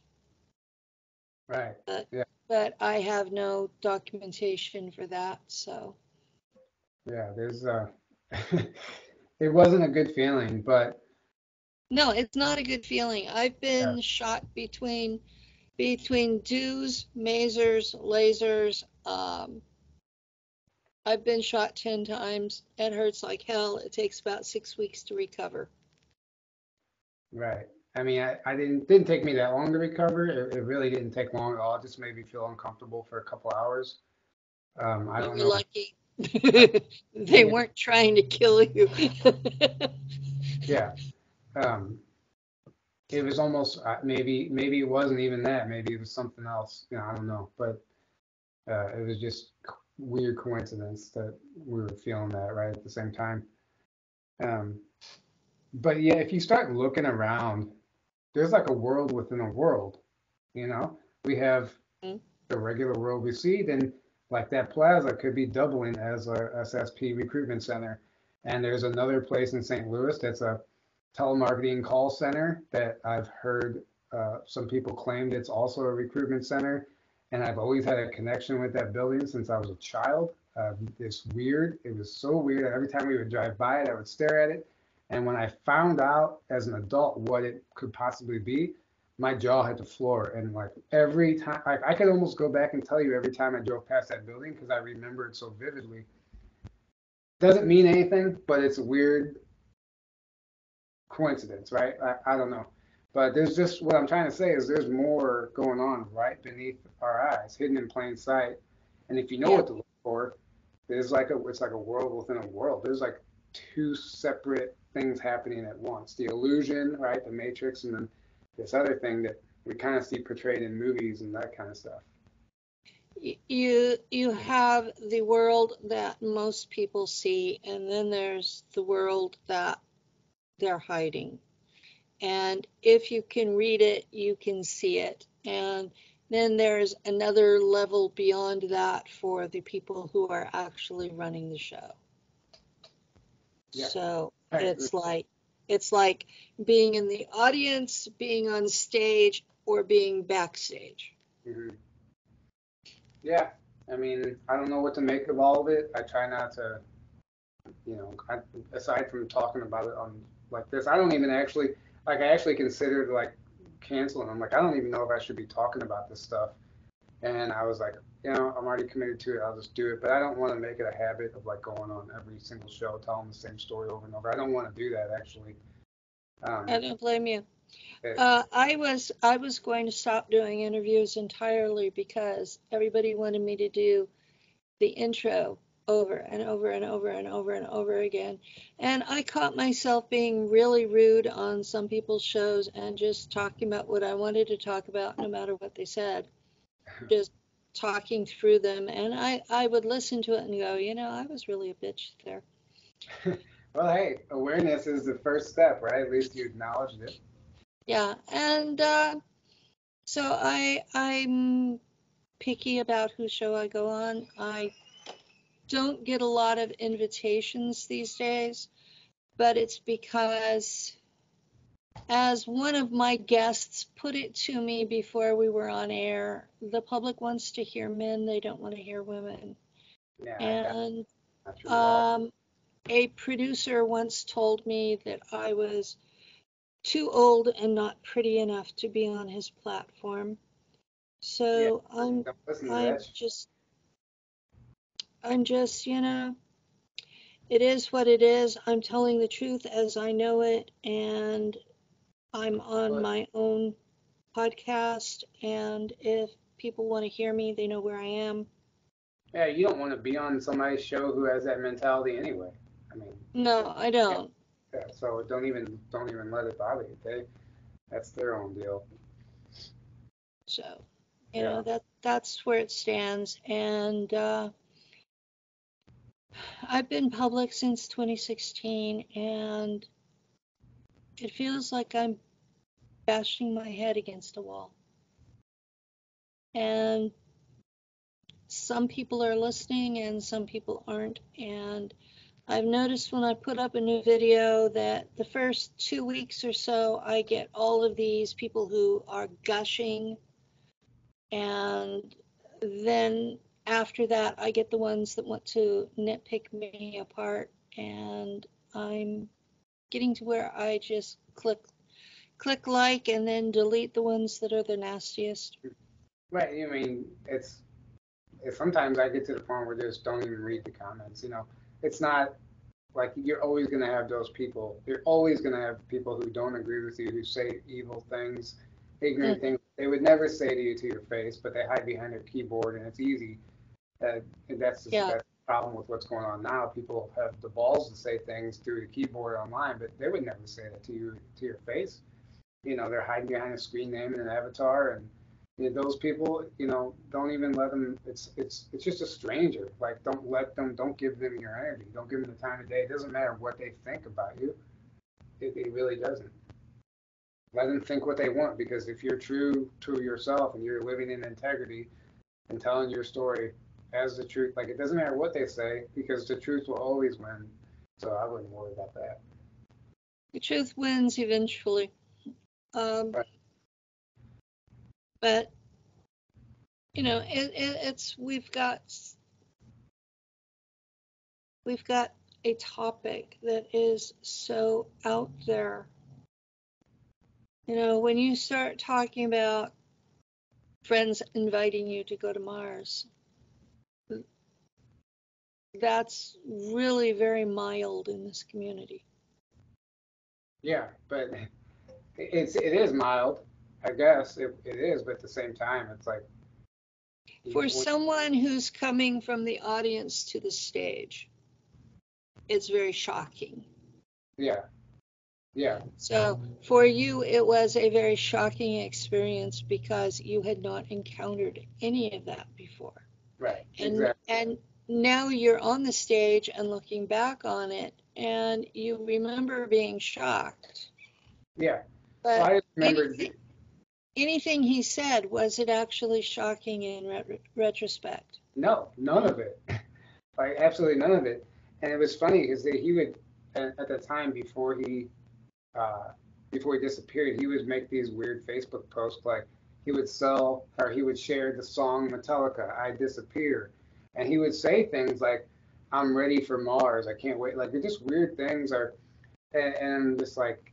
Right. But, Yeah. but I have no documentation for that. So, Yeah. It wasn't a good feeling, but no, it's not a good feeling. I've yeah. been shot between dews, masers, lasers. I've been shot 10 times. It hurts like hell. It takes about 6 weeks to recover. Right. I mean, I didn't take me that long to recover. It really didn't take long at all. It just made me feel uncomfortable for a couple hours. I You don't were know. lucky. I, They yeah. weren't trying to kill you. Yeah. Um, it was almost maybe it wasn't even that. Maybe it was something else. I don't know. But it was just weird coincidence that we were feeling that right at the same time. Um, but yeah, if you start looking around, there's like a world within a world. We have the regular world we see, then like that plaza could be doubling as a SSP recruitment center. And there's another place in St. Louis that's a telemarketing call center that I've heard some people claimed it's also a recruitment center. And I've always had a connection with that building since I was a child. It's weird. It was so weird. Every time we would drive by it, I would stare at it. And when I found out as an adult what it could possibly be, my jaw hit the floor. And like every time, I could almost go back and tell you every time I drove past that building because I remember it so vividly. Doesn't mean anything, but it's weird coincidence, right? I don't know. But there's just what I'm trying to say is there's more going on right beneath our eyes, hidden in plain sight. And if you know Yeah. what to look for, there's like a it's like a world within a world. There's like two separate things happening at once. The illusion, right? The matrix, and then this other thing that we kind of see portrayed in movies and that kind of stuff. You have the world that most people see, and then there's the world that they're hiding. And if you can read it, you can see it. And then there's another level beyond that for the people who are actually running the show. Yeah. So Right. it's like being in the audience, being on stage, or being backstage. Mm-hmm. Yeah. I mean, I don't know what to make of all of it. I try not to, aside from talking about it on like this, I don't even actually like. I actually considered like canceling. I'm like, I don't even know if I should be talking about this stuff. And I was like, I'm already committed to it. I'll just do it. But I don't want to make it a habit of like going on every single show, telling the same story over and over. I don't want to do that actually. I Um, don't blame you. it, I was going to stop doing interviews entirely because everybody wanted me to do the intro over and over and over and over and over again. And I caught myself being really rude on some people's shows and just talking about what I wanted to talk about, no matter what they said, just talking through them. And I would listen to it and go, I was really a bitch there. well, hey, awareness is the first step, right? At least you acknowledged it. Yeah. And so I'm picky about whose show I go on. I don't get a lot of invitations these days, but it's because, as one of my guests put it to me before we were on air, the public wants to hear men, they don't want to hear women. Yeah, that's And not true at all. um, a producer once told me that I was too old and not pretty enough to be on his platform. Yeah, So don't listen to I'm that. just I'm just, it is what it is. I'm telling the truth as I know it, and I'm on But my own podcast, and if people want to hear me, they know where I am. yeah, you don't want to be on somebody's show who has that mentality anyway. I mean, No, I yeah, don't. yeah, so don't even let it bother you. That's their own deal. So, Yeah. that's where it stands. And I've been public since 2016, and it feels like I'm bashing my head against a wall. And some people are listening and some people aren't. And I've noticed when I put up a new video that the first 2 weeks or so, I get all of these people who are gushing. And then after that, I get the ones that want to nitpick me apart. And I'm getting to where I just click like and then delete the ones that are the nastiest. Right. I mean, sometimes I get to the point where just don't even read the comments. It's not like you're always going to have those people. You're always going to have people who don't agree with you, who say evil things, ignorant Mm-hmm. things they would never say to you to your face, but they hide behind their keyboard, and it's easy. And Yeah. that's the problem with what's going on now. People have the balls to say things through the keyboard online, but they would never say that to you to your face. They're hiding behind a screen name and an avatar, and those people, don't even let them. It's just a stranger. Like, don't let them. Don't give them your energy. Don't give them the time of day. It doesn't matter what they think about you. It really doesn't. Let them think what they want, because if you're true to yourself and you're living in integrity and telling your story as the truth, like, it doesn't matter what they say, because the truth will always win. So I wouldn't worry about that. The truth wins eventually. Um, But but it's we've got a topic that is so out there. When you start talking about friends inviting you to go to Mars, that's really very mild in this community. Yeah, but it is mild, I guess it is, but at the same time, it's like For someone who's coming from the audience to the stage, it's very shocking. yeah, yeah, So for you, it was a very shocking experience because you had not encountered any of that before. right, And exactly, and now you're on the stage and looking back on it, and you remember being shocked. yeah. Well, But I just remember, anything he said, was it actually shocking in retrospect? no, none of it, like absolutely none of it. And it was funny because he would at the time uh, before he disappeared, he would make these weird Facebook posts like he would sell or he would share the song Metallica, I Disappear. And he would say things like, I'm ready for Mars, I can't wait. Like they're just weird things are and just like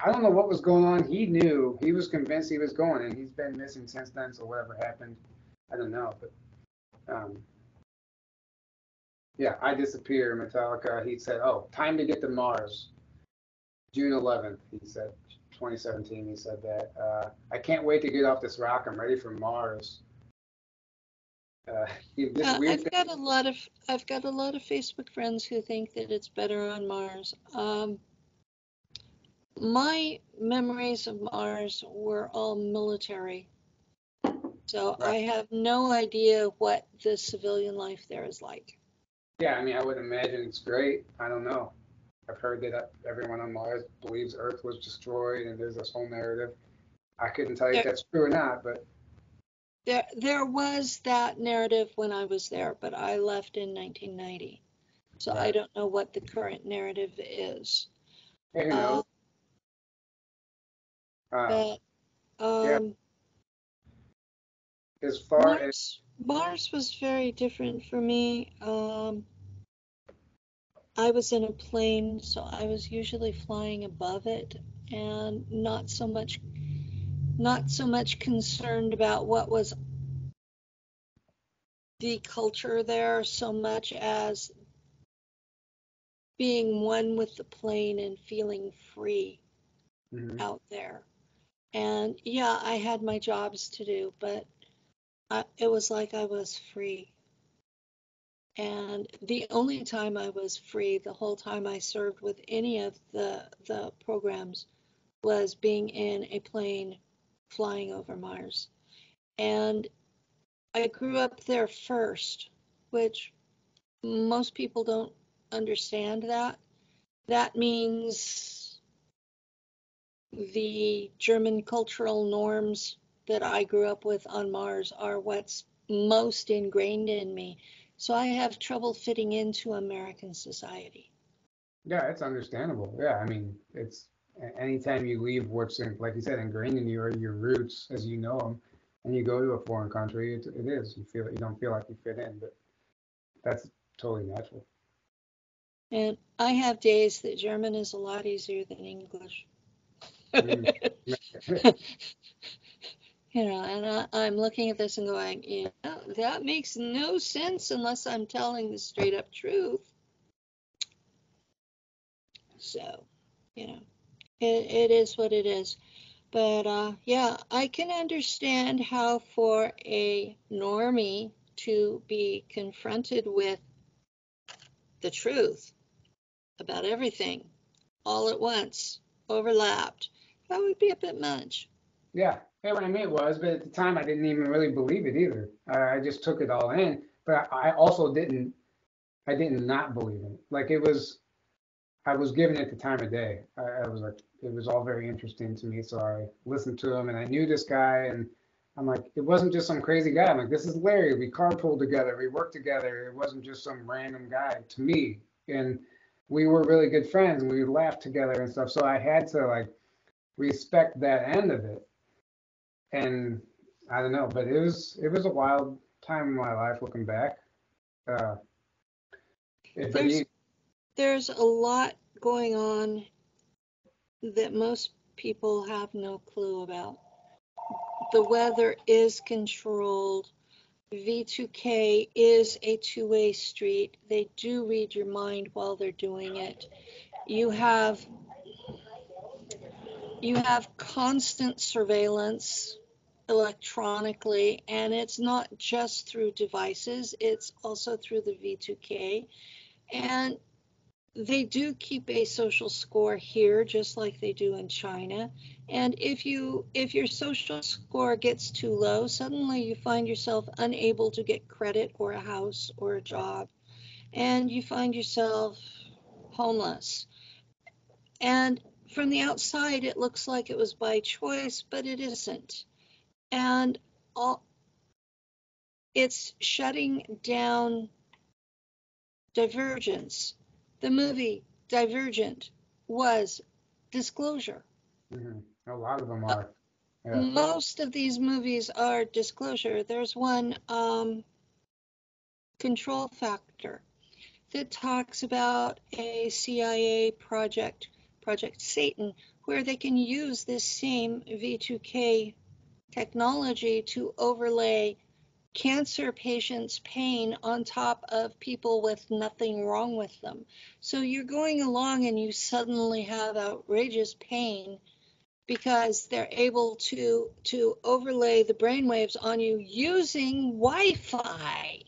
I don't know what was going on. He knew, he was convinced he was going, and he's been missing since then, so whatever happened, I don't know. But yeah, I Disappear, Metallica. He said, oh, time to get to Mars. June 11th, he said, 2017, he said that. I can't wait to get off this rock. I'm ready for Mars. Uh, this weird I've thing. got a lot of I've got a lot of Facebook friends who think that it's better on Mars. My memories of Mars were all military, so Right. I have no idea what the civilian life there is like. Yeah, I mean, I would imagine it's great. I don't know. I've heard that everyone on Mars believes Earth was destroyed, and there's this whole narrative. I couldn't tell you if There, that's true or not, but there was that narrative when I was there, but I left in 1990, so I right. don't know what the current narrative is. Hey, who Uh, knows? Um, but yeah, um, as far as Mars was very different for me. I was in a plane, so I was usually flying above it and not so much concerned about what was the culture there so much as being one with the plane and feeling free mhm. out there. And yeah, I had my jobs to do, but it was like I was free. And the only time I was free, the whole time I served with any of the programs, was being in a plane flying over Mars. And I grew up there first, which most people don't understand that. That means the German cultural norms that I grew up with on Mars are what's most ingrained in me. So I have trouble fitting into American society. Yeah, it's understandable. Yeah, I mean, it's anytime you leave what's like you said, ingrained in you or your roots as you know them, and you go to a foreign country, it is. You don't feel like you fit in, but that's totally natural. And I have days that German is a lot easier than English. Mm. And I'm looking at this and going, that makes no sense unless I'm telling the straight up truth. So, you know, it is what it is. But yeah, I can understand how for a normie to be confronted with the truth about everything all at once, overlapped, that would be a bit much. Yeah, yeah, what I mean was, but at the time I didn't even really believe it either. I just took it all in, but I also didn't. I didn't not believe it. Like it was, I was giving it the time of day. I was like, it was all very interesting to me, so I listened to him, and I knew this guy, and I'm like, it wasn't just some crazy guy. I'm like, this is Larry. We carpooled together, we worked together. It wasn't just some random guy to me, and we were really good friends, and we laughed together and stuff. So I had to like respect that end of it, and I don't know, but it was a wild time in my life looking back. Uh, but There's there's a lot going on that most people have no clue about. The weather is controlled. V2K is a two-way street. They do read your mind while they're doing it. You have You have constant surveillance electronically, and it's not just through devices, it's also through the V2K. And they do keep a social score here, just like they do in China. And if your social score gets too low, suddenly you find yourself unable to get credit or a house or a job, and you find yourself homeless. And from the outside, it looks like it was by choice, but it isn't. And all, it's shutting down Divergence. The movie Divergent was disclosure. A lot of them Uh, are. Yeah. Most of these movies are disclosure. There's one, Control Factor, that talks about a CIA project, Project Satan, where they can use this same V2K technology to overlay cancer patients' pain on top of people with nothing wrong with them. So you're going along and you suddenly have outrageous pain because they're able to overlay the brainwaves on you using Wi-Fi.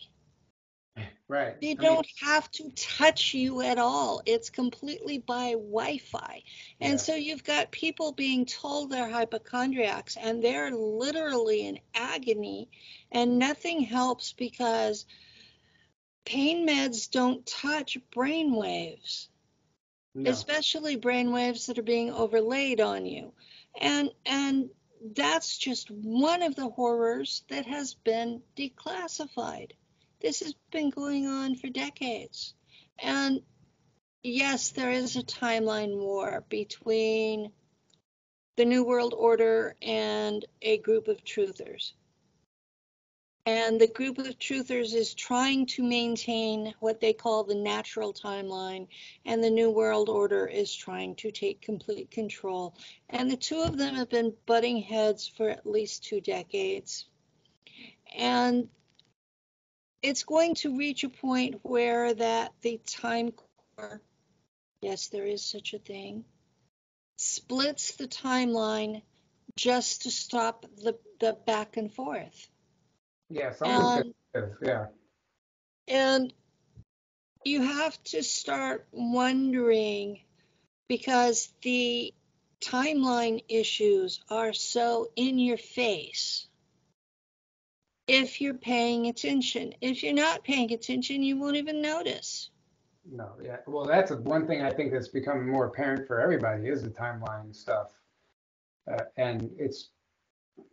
Right. They I mean, don't have to touch you at all. It's completely by Wi-Fi. And yeah. so you've got people being told they're hypochondriacs and they're literally in agony, and nothing helps because pain meds don't touch brain waves, No. especially brain waves that are being overlaid on you. And that's just one of the horrors that has been declassified. This has been going on for decades. And yes, there is a timeline war between the New World Order and a group of truthers. And the group of truthers is trying to maintain what they call the natural timeline, and the New World Order is trying to take complete control. And the two of them have been butting heads for at least 2 decades. And it's going to reach a point where that the time core, yes, there is such a thing, splits the timeline just to stop the back and forth. Yeah, someone's gonna And live. Yeah. and you have to start wondering, because the timeline issues are so in your face, if you're paying attention. If you're not paying attention, you won't even notice. No, yeah. Well, that's one thing I think that's becoming more apparent for everybody is the timeline stuff. And it's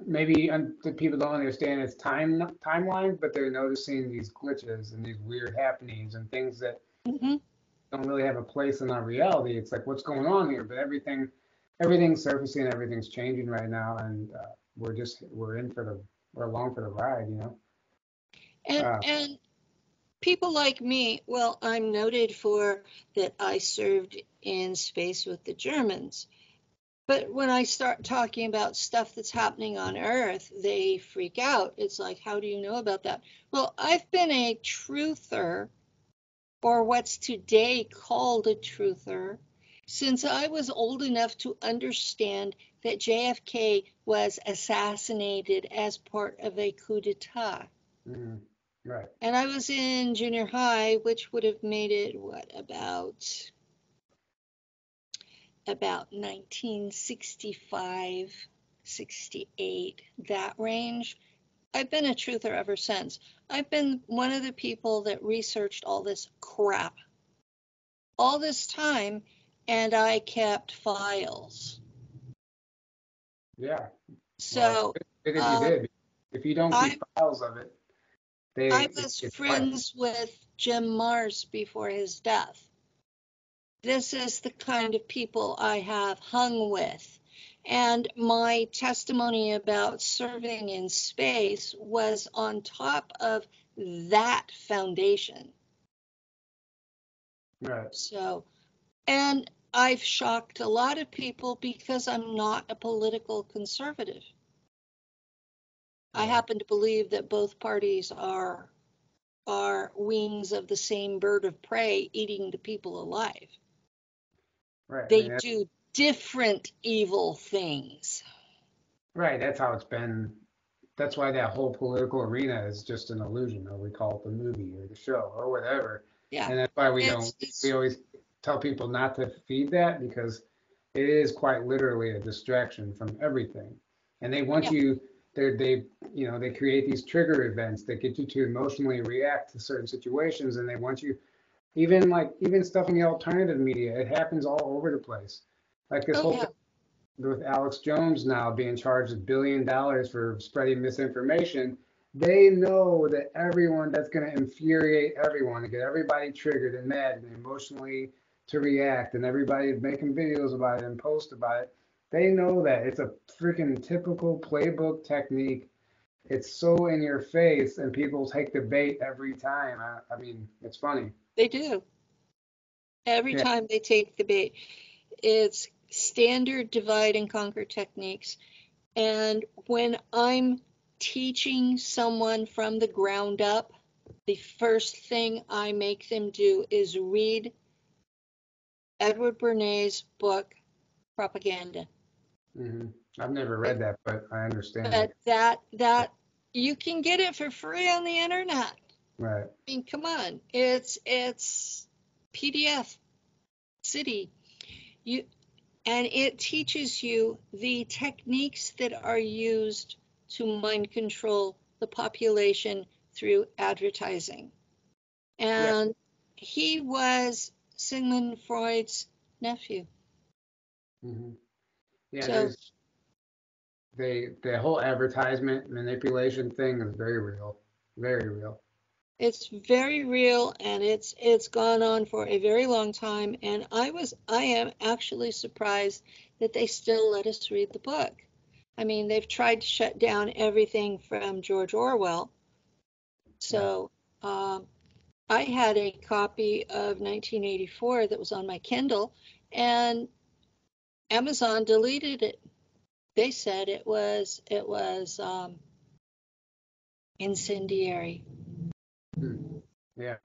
maybe the people don't understand its timeline, but they're noticing these glitches and these weird happenings and things that Mm-hmm. don't really have a place in our reality. It's like, what's going on here? But everything's surfacing, everything's changing right now, and we're along for the ride, you know. Uh, And people like me, well, I'm noted for that I served in space with the Germans. But when I start talking about stuff that's happening on Earth, they freak out. It's like, how do you know about that? Well, I've been a truther, or what's today called a truther, since I was old enough to understand that JFK was assassinated as part of a coup d'etat. mm, right. And I was in junior high, which would have made it, what, about 1965, 68, that range. I've been a truther ever since. I've been one of the people that researched all this crap all this time, and I kept files. Yeah. Well, it's So good if you um, did. If you don't I keep files of it, I they was it's quiet. friends with Jim Mars before his death. This is the kind of people I have hung with. And my testimony about serving in space was on top of that foundation. Right. So, and I've shocked a lot of people because I'm not a political conservative. I Right. happen to believe that both parties are wings of the same bird of prey eating the people alive. Right. I They mean, do different evil things. Right. That's how it's been. That's why that whole political arena is just an illusion, or we call it the movie or the show or whatever. Yeah. And that's why we It's always tell people not to feed that because it is quite literally a distraction from everything. And they want yeah. you, they create these trigger events that get you to emotionally react to certain situations. And they want you, even stuff in the alternative media, it happens all over the place. Like this Oh whole yeah. thing with Alex Jones now being charged $1 billion for spreading misinformation, they know that everyone that's going to infuriate everyone and get everybody triggered and mad and emotionally to react and everybody making videos about it and post about it. They know that it's a freaking typical playbook technique. It's so in your face and people take the bait every time. I mean, it's funny. They do. Every Yeah. time they take the bait, it's standard divide and conquer techniques. And when I'm teaching someone from the ground up, the first thing I make them do is read Edward Bernays' book, Propaganda. hmm I've never read that, but I understand But it. that you can get it for free on the internet. Right. I mean, come on. It's PDF City. You and it teaches you the techniques that are used to mind control the population through advertising. Yeah. And he was Sigmund Freud's nephew. hmm Yeah, So the whole advertisement manipulation thing is very real, very real. it's very real and it's gone on for a very long time. And I am actually surprised that they still let us read the book. I mean, they've tried to shut down everything from George Orwell. Yeah. So I had a copy of 1984 that was on my Kindle, and Amazon deleted it. They said it was incendiary. Hmm. Yeah.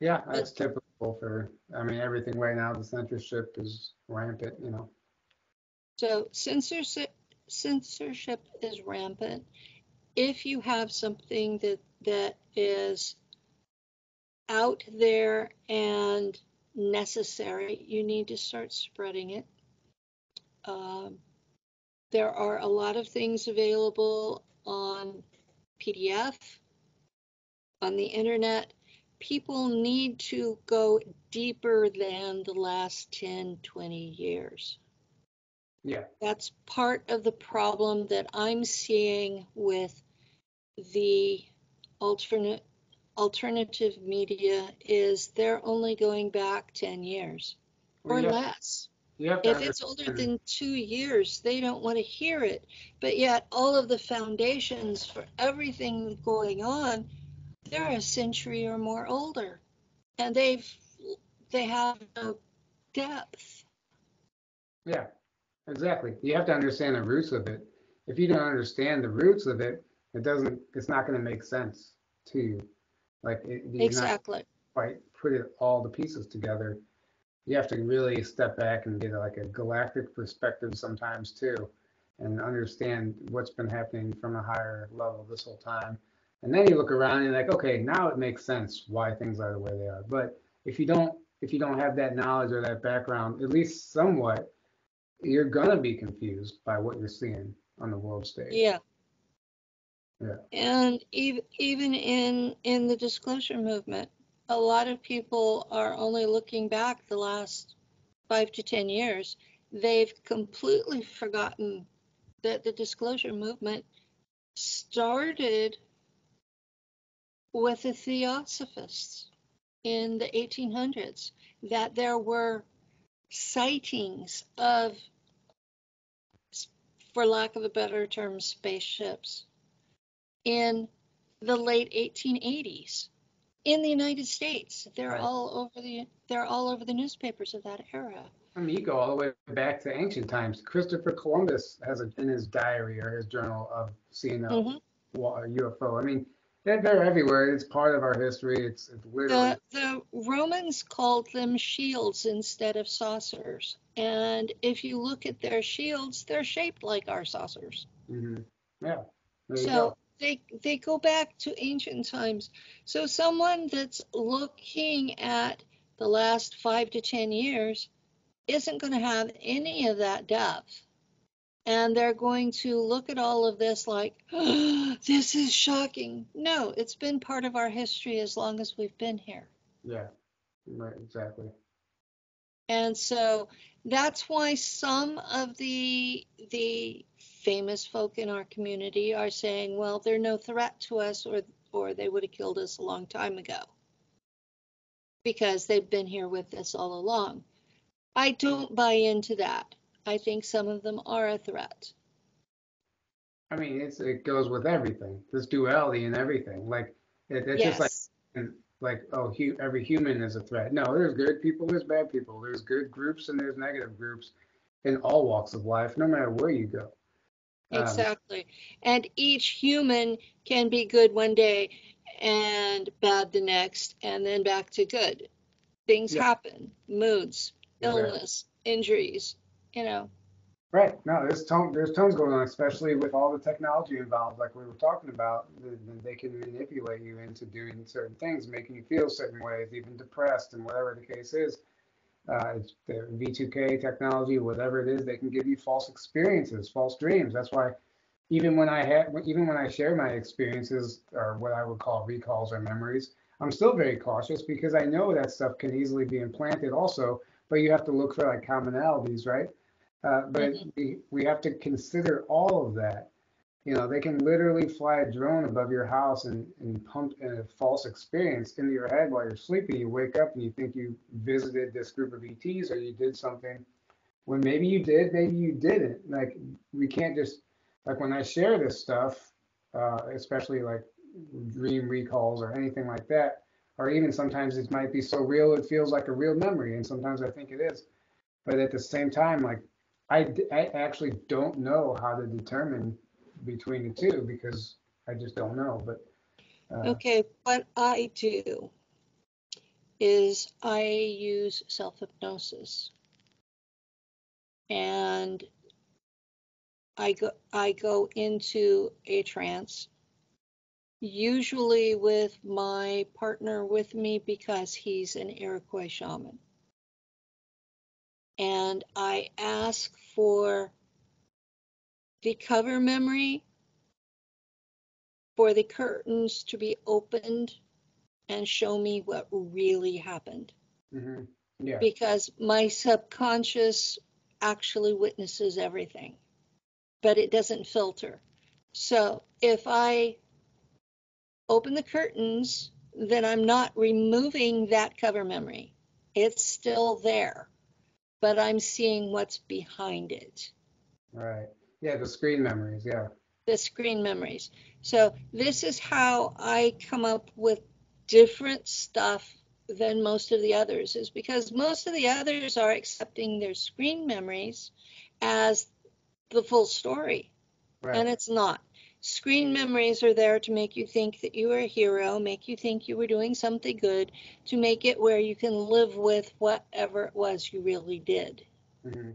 Yeah, But that's typical for, I mean, everything right now, the censorship is rampant. so censorship is rampant. If you have something that is out there and necessary, you need to start spreading it. Um, there are a lot of things available on PDF, on the internet. People need to go deeper than the last 10, 20 years. Yeah. That's part of the problem that I'm seeing with the alternate alternative media is they're only going back 10 years Well, or less. you have to If it's older understand, than 2 years, they don't want to hear it. But yet, all of the foundations for everything going on, they're a century or more older, and they have no depth. yeah, exactly. You have to understand the roots of it. If you don't understand the roots of it, it's not going to make sense to you. You're not Exactly. quite put it all the pieces together. You have to really step back and get like a galactic perspective sometimes too, and understand what's been happening from a higher level this whole time. And then you look around and you're like, okay, now it makes sense why things are the way they are. But if you don't have that knowledge or that background, at least somewhat, you're gonna be confused by what you're seeing on the world stage. Yeah. Yeah. And even in the disclosure movement, a lot of people are only looking back the last 5 to 10 years. They've completely forgotten that the disclosure movement started with the theosophists in the 1800s, that there were sightings of, for lack of a better term, spaceships in the late 1880s in the United States. Right. They're all over the newspapers of that era. I mean, you go all the way back to ancient times. Christopher Columbus has in his diary or his journal of seeing a Mm-hmm. UFO. I mean, they're everywhere. It's part of our history. It's literally. The Romans called them shields instead of saucers. And if you look at their shields, they're shaped like our saucers. Hmm. Yeah, there you go. So they go back to ancient times. So someone that's looking at the last 5 to 10 years isn't going to have any of that depth. And they're going to look at all of this like, oh, this is shocking. No, it's been part of our history as long as we've been here. Yeah, right, exactly. And so that's why some of the famous folk in our community are saying, well, they're no threat to us, or they would have killed us a long time ago because they've been here with us all along. I don't buy into that. I think some of them are a threat. I mean, it goes with everything. This duality and everything. Like it's just like Yes, and like oh, every human is a threat. No, there's good people, there's bad people, there's good groups and there's negative groups in all walks of life, no matter where you go. Um, exactly. And each human can be good one day and bad the next, and then back to good. Things yeah, happen, moods, exactly. illness, injuries, you know. Right. No, there's tons going on, especially with all the technology involved, like we were talking about. They can manipulate you into doing certain things, making you feel certain ways, even depressed, and whatever the case is. It's the V2K technology, whatever it is, they can give you false experiences, false dreams. That's why even when I share my experiences or what I would call recalls or memories, I'm still very cautious because I know that stuff can easily be implanted also, but you have to look for like commonalities, right? But Mhm. we have to consider all of that. You know, they can literally fly a drone above your house and pump in a false experience into your head while you're sleeping. You wake up and you think you visited this group of ETs or you did something when maybe you did, maybe you didn't. Like we can't just like when I share this stuff, especially like dream recalls or anything like that, or even sometimes it might be so real it feels like a real memory, and sometimes I think it is. But at the same time, like I actually don't know how to determine between the two because I just don't know. But Okay, what I do is I use self-hypnosis, and I go into a trance, usually with my partner with me because he's an Iroquois shaman. And I ask for the cover memory, for the curtains to be opened and show me what really happened. hmm yeah, Because my subconscious actually witnesses everything, but it doesn't filter. So if I open the curtains, then I'm not removing that cover memory. It's still there, but I'm seeing what's behind it, right, yeah, the screen memories, yeah, the screen memories. So this is how I come up with different stuff than most of the others, is because most of the others are accepting their screen memories as the full story, right. and it's not. Screen memories are there to make you think that you were a hero, make you think you were doing something good, to make it where you can live with whatever it was you really did. hmm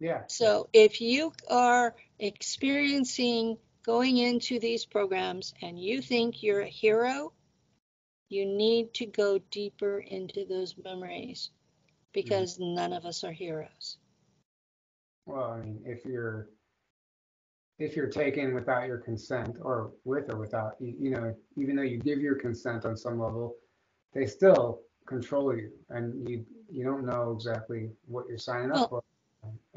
yeah, So if you are experiencing going into these programs and you think you're a hero, you need to go deeper into those memories hmm because none of us are heroes. well, I mean, if you're taken without your consent or with or without, you know, even though you give your consent on some level, they still control you and you don't know exactly what you're signing up Well, for.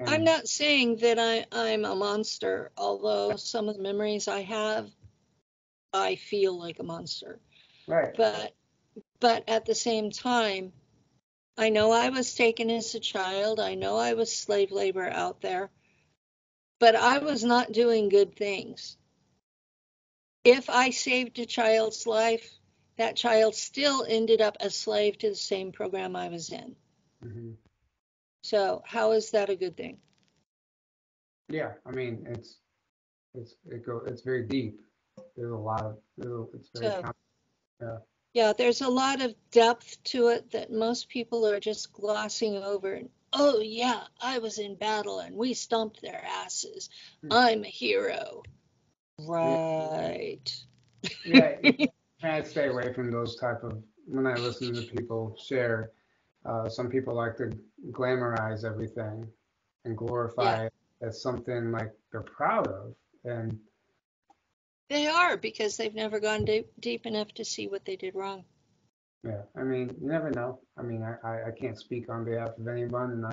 I'm And not saying that I'm a monster, although some of the memories I have, I feel like a monster. right, But but at the same time, I know I was taken as a child. I know I was slave labor out there, but I was not doing good things. If I saved a child's life, that child still ended up a slave to the same program I was in. hmm So how is that a good thing? yeah, I mean, it's very deep. There's a lot of, it's very, So, yeah. yeah, there's a lot of depth to it that most people are just glossing over. Oh, yeah, I was in battle and we stomped their asses. I'm a hero. Yeah, Right. yeah, I stay away from those type of, when I listen to people share, some people like to glamorize everything and Yeah, glorify it as something like they're proud of. And they are because they've never gone deep enough to see what they did wrong. yeah, I mean, you never know. I mean, I can't speak on behalf of anyone, and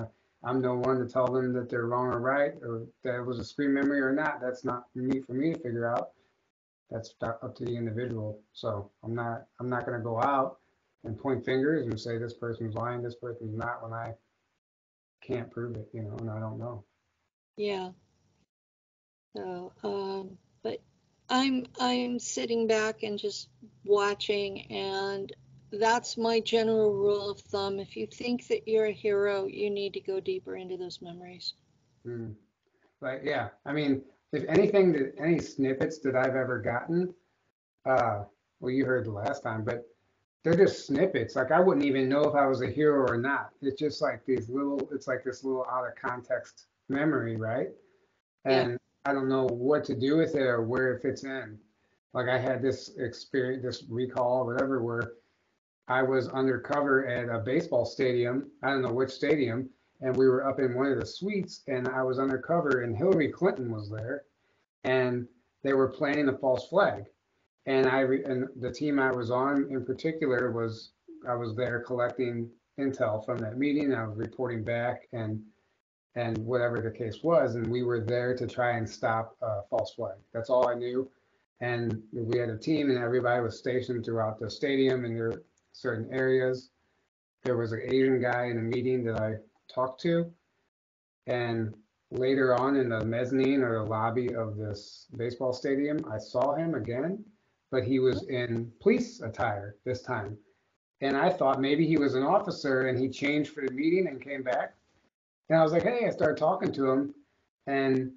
I'm no one to tell them that they're wrong or right, or that it was a screen memory or not. That's not for me to figure out. That's up to the individual. So I'm not going to go out and point fingers and say this person's lying, this person's not, when I can't prove it, and I don't know. Yeah. So, but I'm sitting back and just watching, and that's my general rule of thumb. If you think that you're a hero, you need to go deeper into those memories. Mm. But yeah, I mean, if anything, any snippets that I've ever gotten, uh, well, you heard the last time, but they're just snippets. Like I wouldn't even know if I was a hero or not. It's just like it's like this little out of context memory, right? Yeah. And I don't know what to do with it or where it fits in. Like I had this experience, this recall, whatever, where I was undercover at a baseball stadium. I don't know which stadium, and we were up in one of the suites, and I was undercover, and Hillary Clinton was there, and they were planting a false flag. And and the team I was on in particular was I was there collecting intel from that meeting. I was reporting back and whatever the case was, and we were there to try and stop a false flag. That's all I knew. And we had a team, and everybody was stationed throughout the stadium, and there were certain areas. There was an Asian guy in a meeting that I talked to, and later on in the mezzanine or the lobby of this baseball stadium, I saw him again, but he was in police attire this time. And I thought maybe he was an officer and he changed for the meeting and came back. And I was like, hey, I started talking to him, and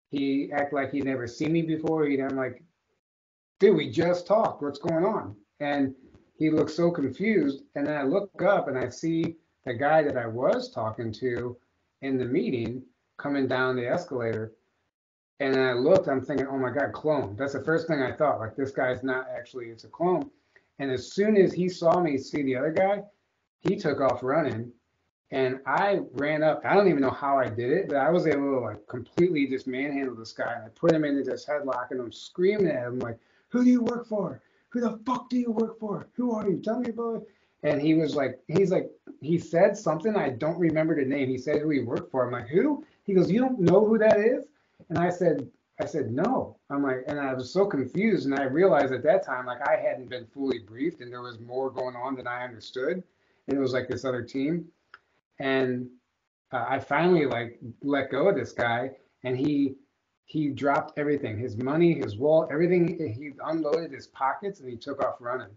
he acted like he'd never seen me before. I'm like, dude, we just talked. What's going on? And he looked so confused. And then I look up and I see the guy that I was talking to in the meeting coming down the escalator. And then I looked, I'm thinking, oh my God, clone. That's the first thing I thought. Like, this guy's not actually, it's a clone. And as soon as he saw me see the other guy, he took off running. And I ran up. I don't even know how I did it, but I was able to like completely just manhandle this guy. And I put him into this headlock and I'm screaming at him like, who do you work for? Who the fuck do you work for? Who are you? Tell me about it. And he said something. I don't remember the name. He said who he worked for. I'm like, who? He goes, you don't know who that is? And I said, no. I'm like, and I was so confused. And I realized at that time, like I hadn't been fully briefed and there was more going on than I understood. And it was like this other team. And I finally like let go of this guy, and he dropped everything, his money, his wallet, everything. He unloaded his pockets and he took off running.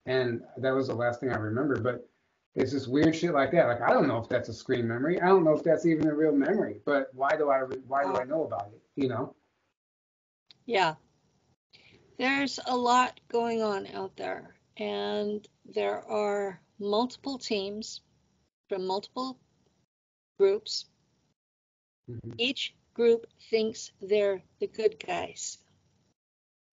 And that was the last thing I remember. But it's just weird shit like that. Like I don't know if that's a screen memory. I don't know if that's even a real memory. But why do I know about it? You know? Yeah. There's a lot going on out there, and there are multiple teams from multiple groups. Hmm. Each group thinks they're the good guys.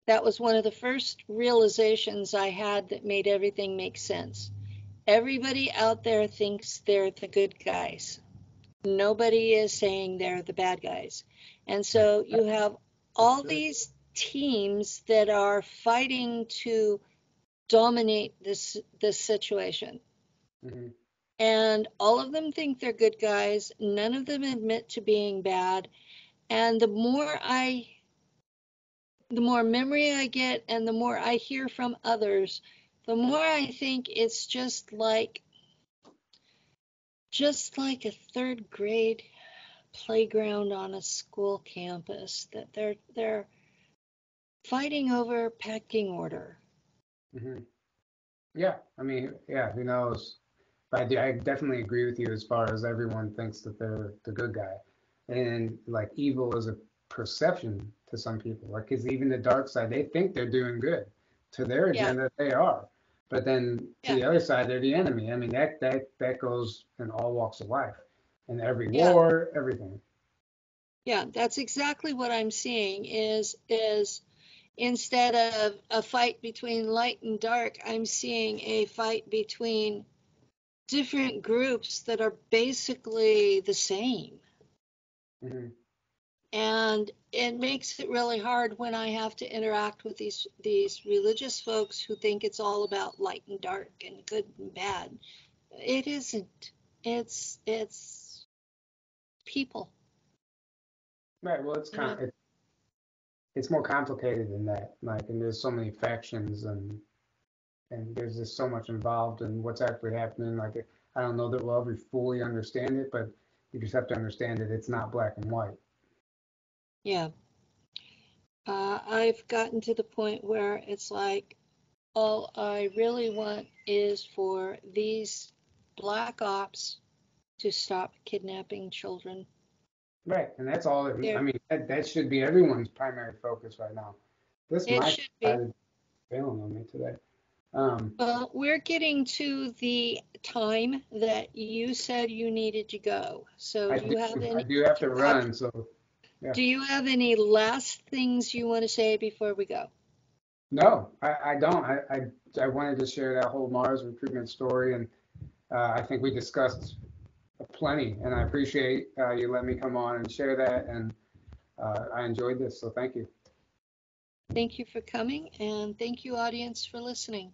That was one of the first realizations I had that made everything make sense. Everybody out there thinks they're the good guys. Nobody is saying they're the bad guys. And so you have That's all true. these teams that are fighting to dominate this situation. Hmm. And all of them think they're good guys. None of them admit to being bad. And the more memory I get and the more I hear from others, the more I think it's just like a third grade playground on a school campus that they're fighting over pecking order. Hmm. Yeah. I mean, yeah. Who knows? But I definitely agree with you as far as everyone thinks that they're the good guy. And like evil is a perception to some people. Like, because even the dark side, they think they're doing good. To their Yeah, agenda, they are. But then to yeah, the other side, they're the enemy. I mean, that goes in all walks of life, in every yeah, war, everything. yeah. That's exactly what I'm seeing is instead of a fight between light and dark, I'm seeing a fight between different groups that are basically the same. Hmm. And it makes it really hard when I have to interact with these religious folks who think it's all about light and dark and good and bad. It isn't. It's people, Right. Well, you know. it's more complicated than that. Like, and there's so many factions, and there's just so much involved in what's actually happening. Like, I don't know that we'll ever fully understand it, but you just have to understand that it's not black and white. Yeah. I've gotten to the point where it's like all I really want is for these black ops to stop kidnapping children. Right. And that's all. I There, mean, that should be everyone's primary focus right now. This it my should side be. is failing on me today. Um, Well, we're getting to the time that you said you needed to go. So I do do you have I any, do have do to you have, run, so yeah. do you have any last things you want to say before we go? No, I don't. I wanted to share that whole Mars recruitment story, and I think we discussed plenty, and I appreciate you letting me come on and share that, and I enjoyed this, so thank you. Thank you for coming, and thank you, audience, for listening.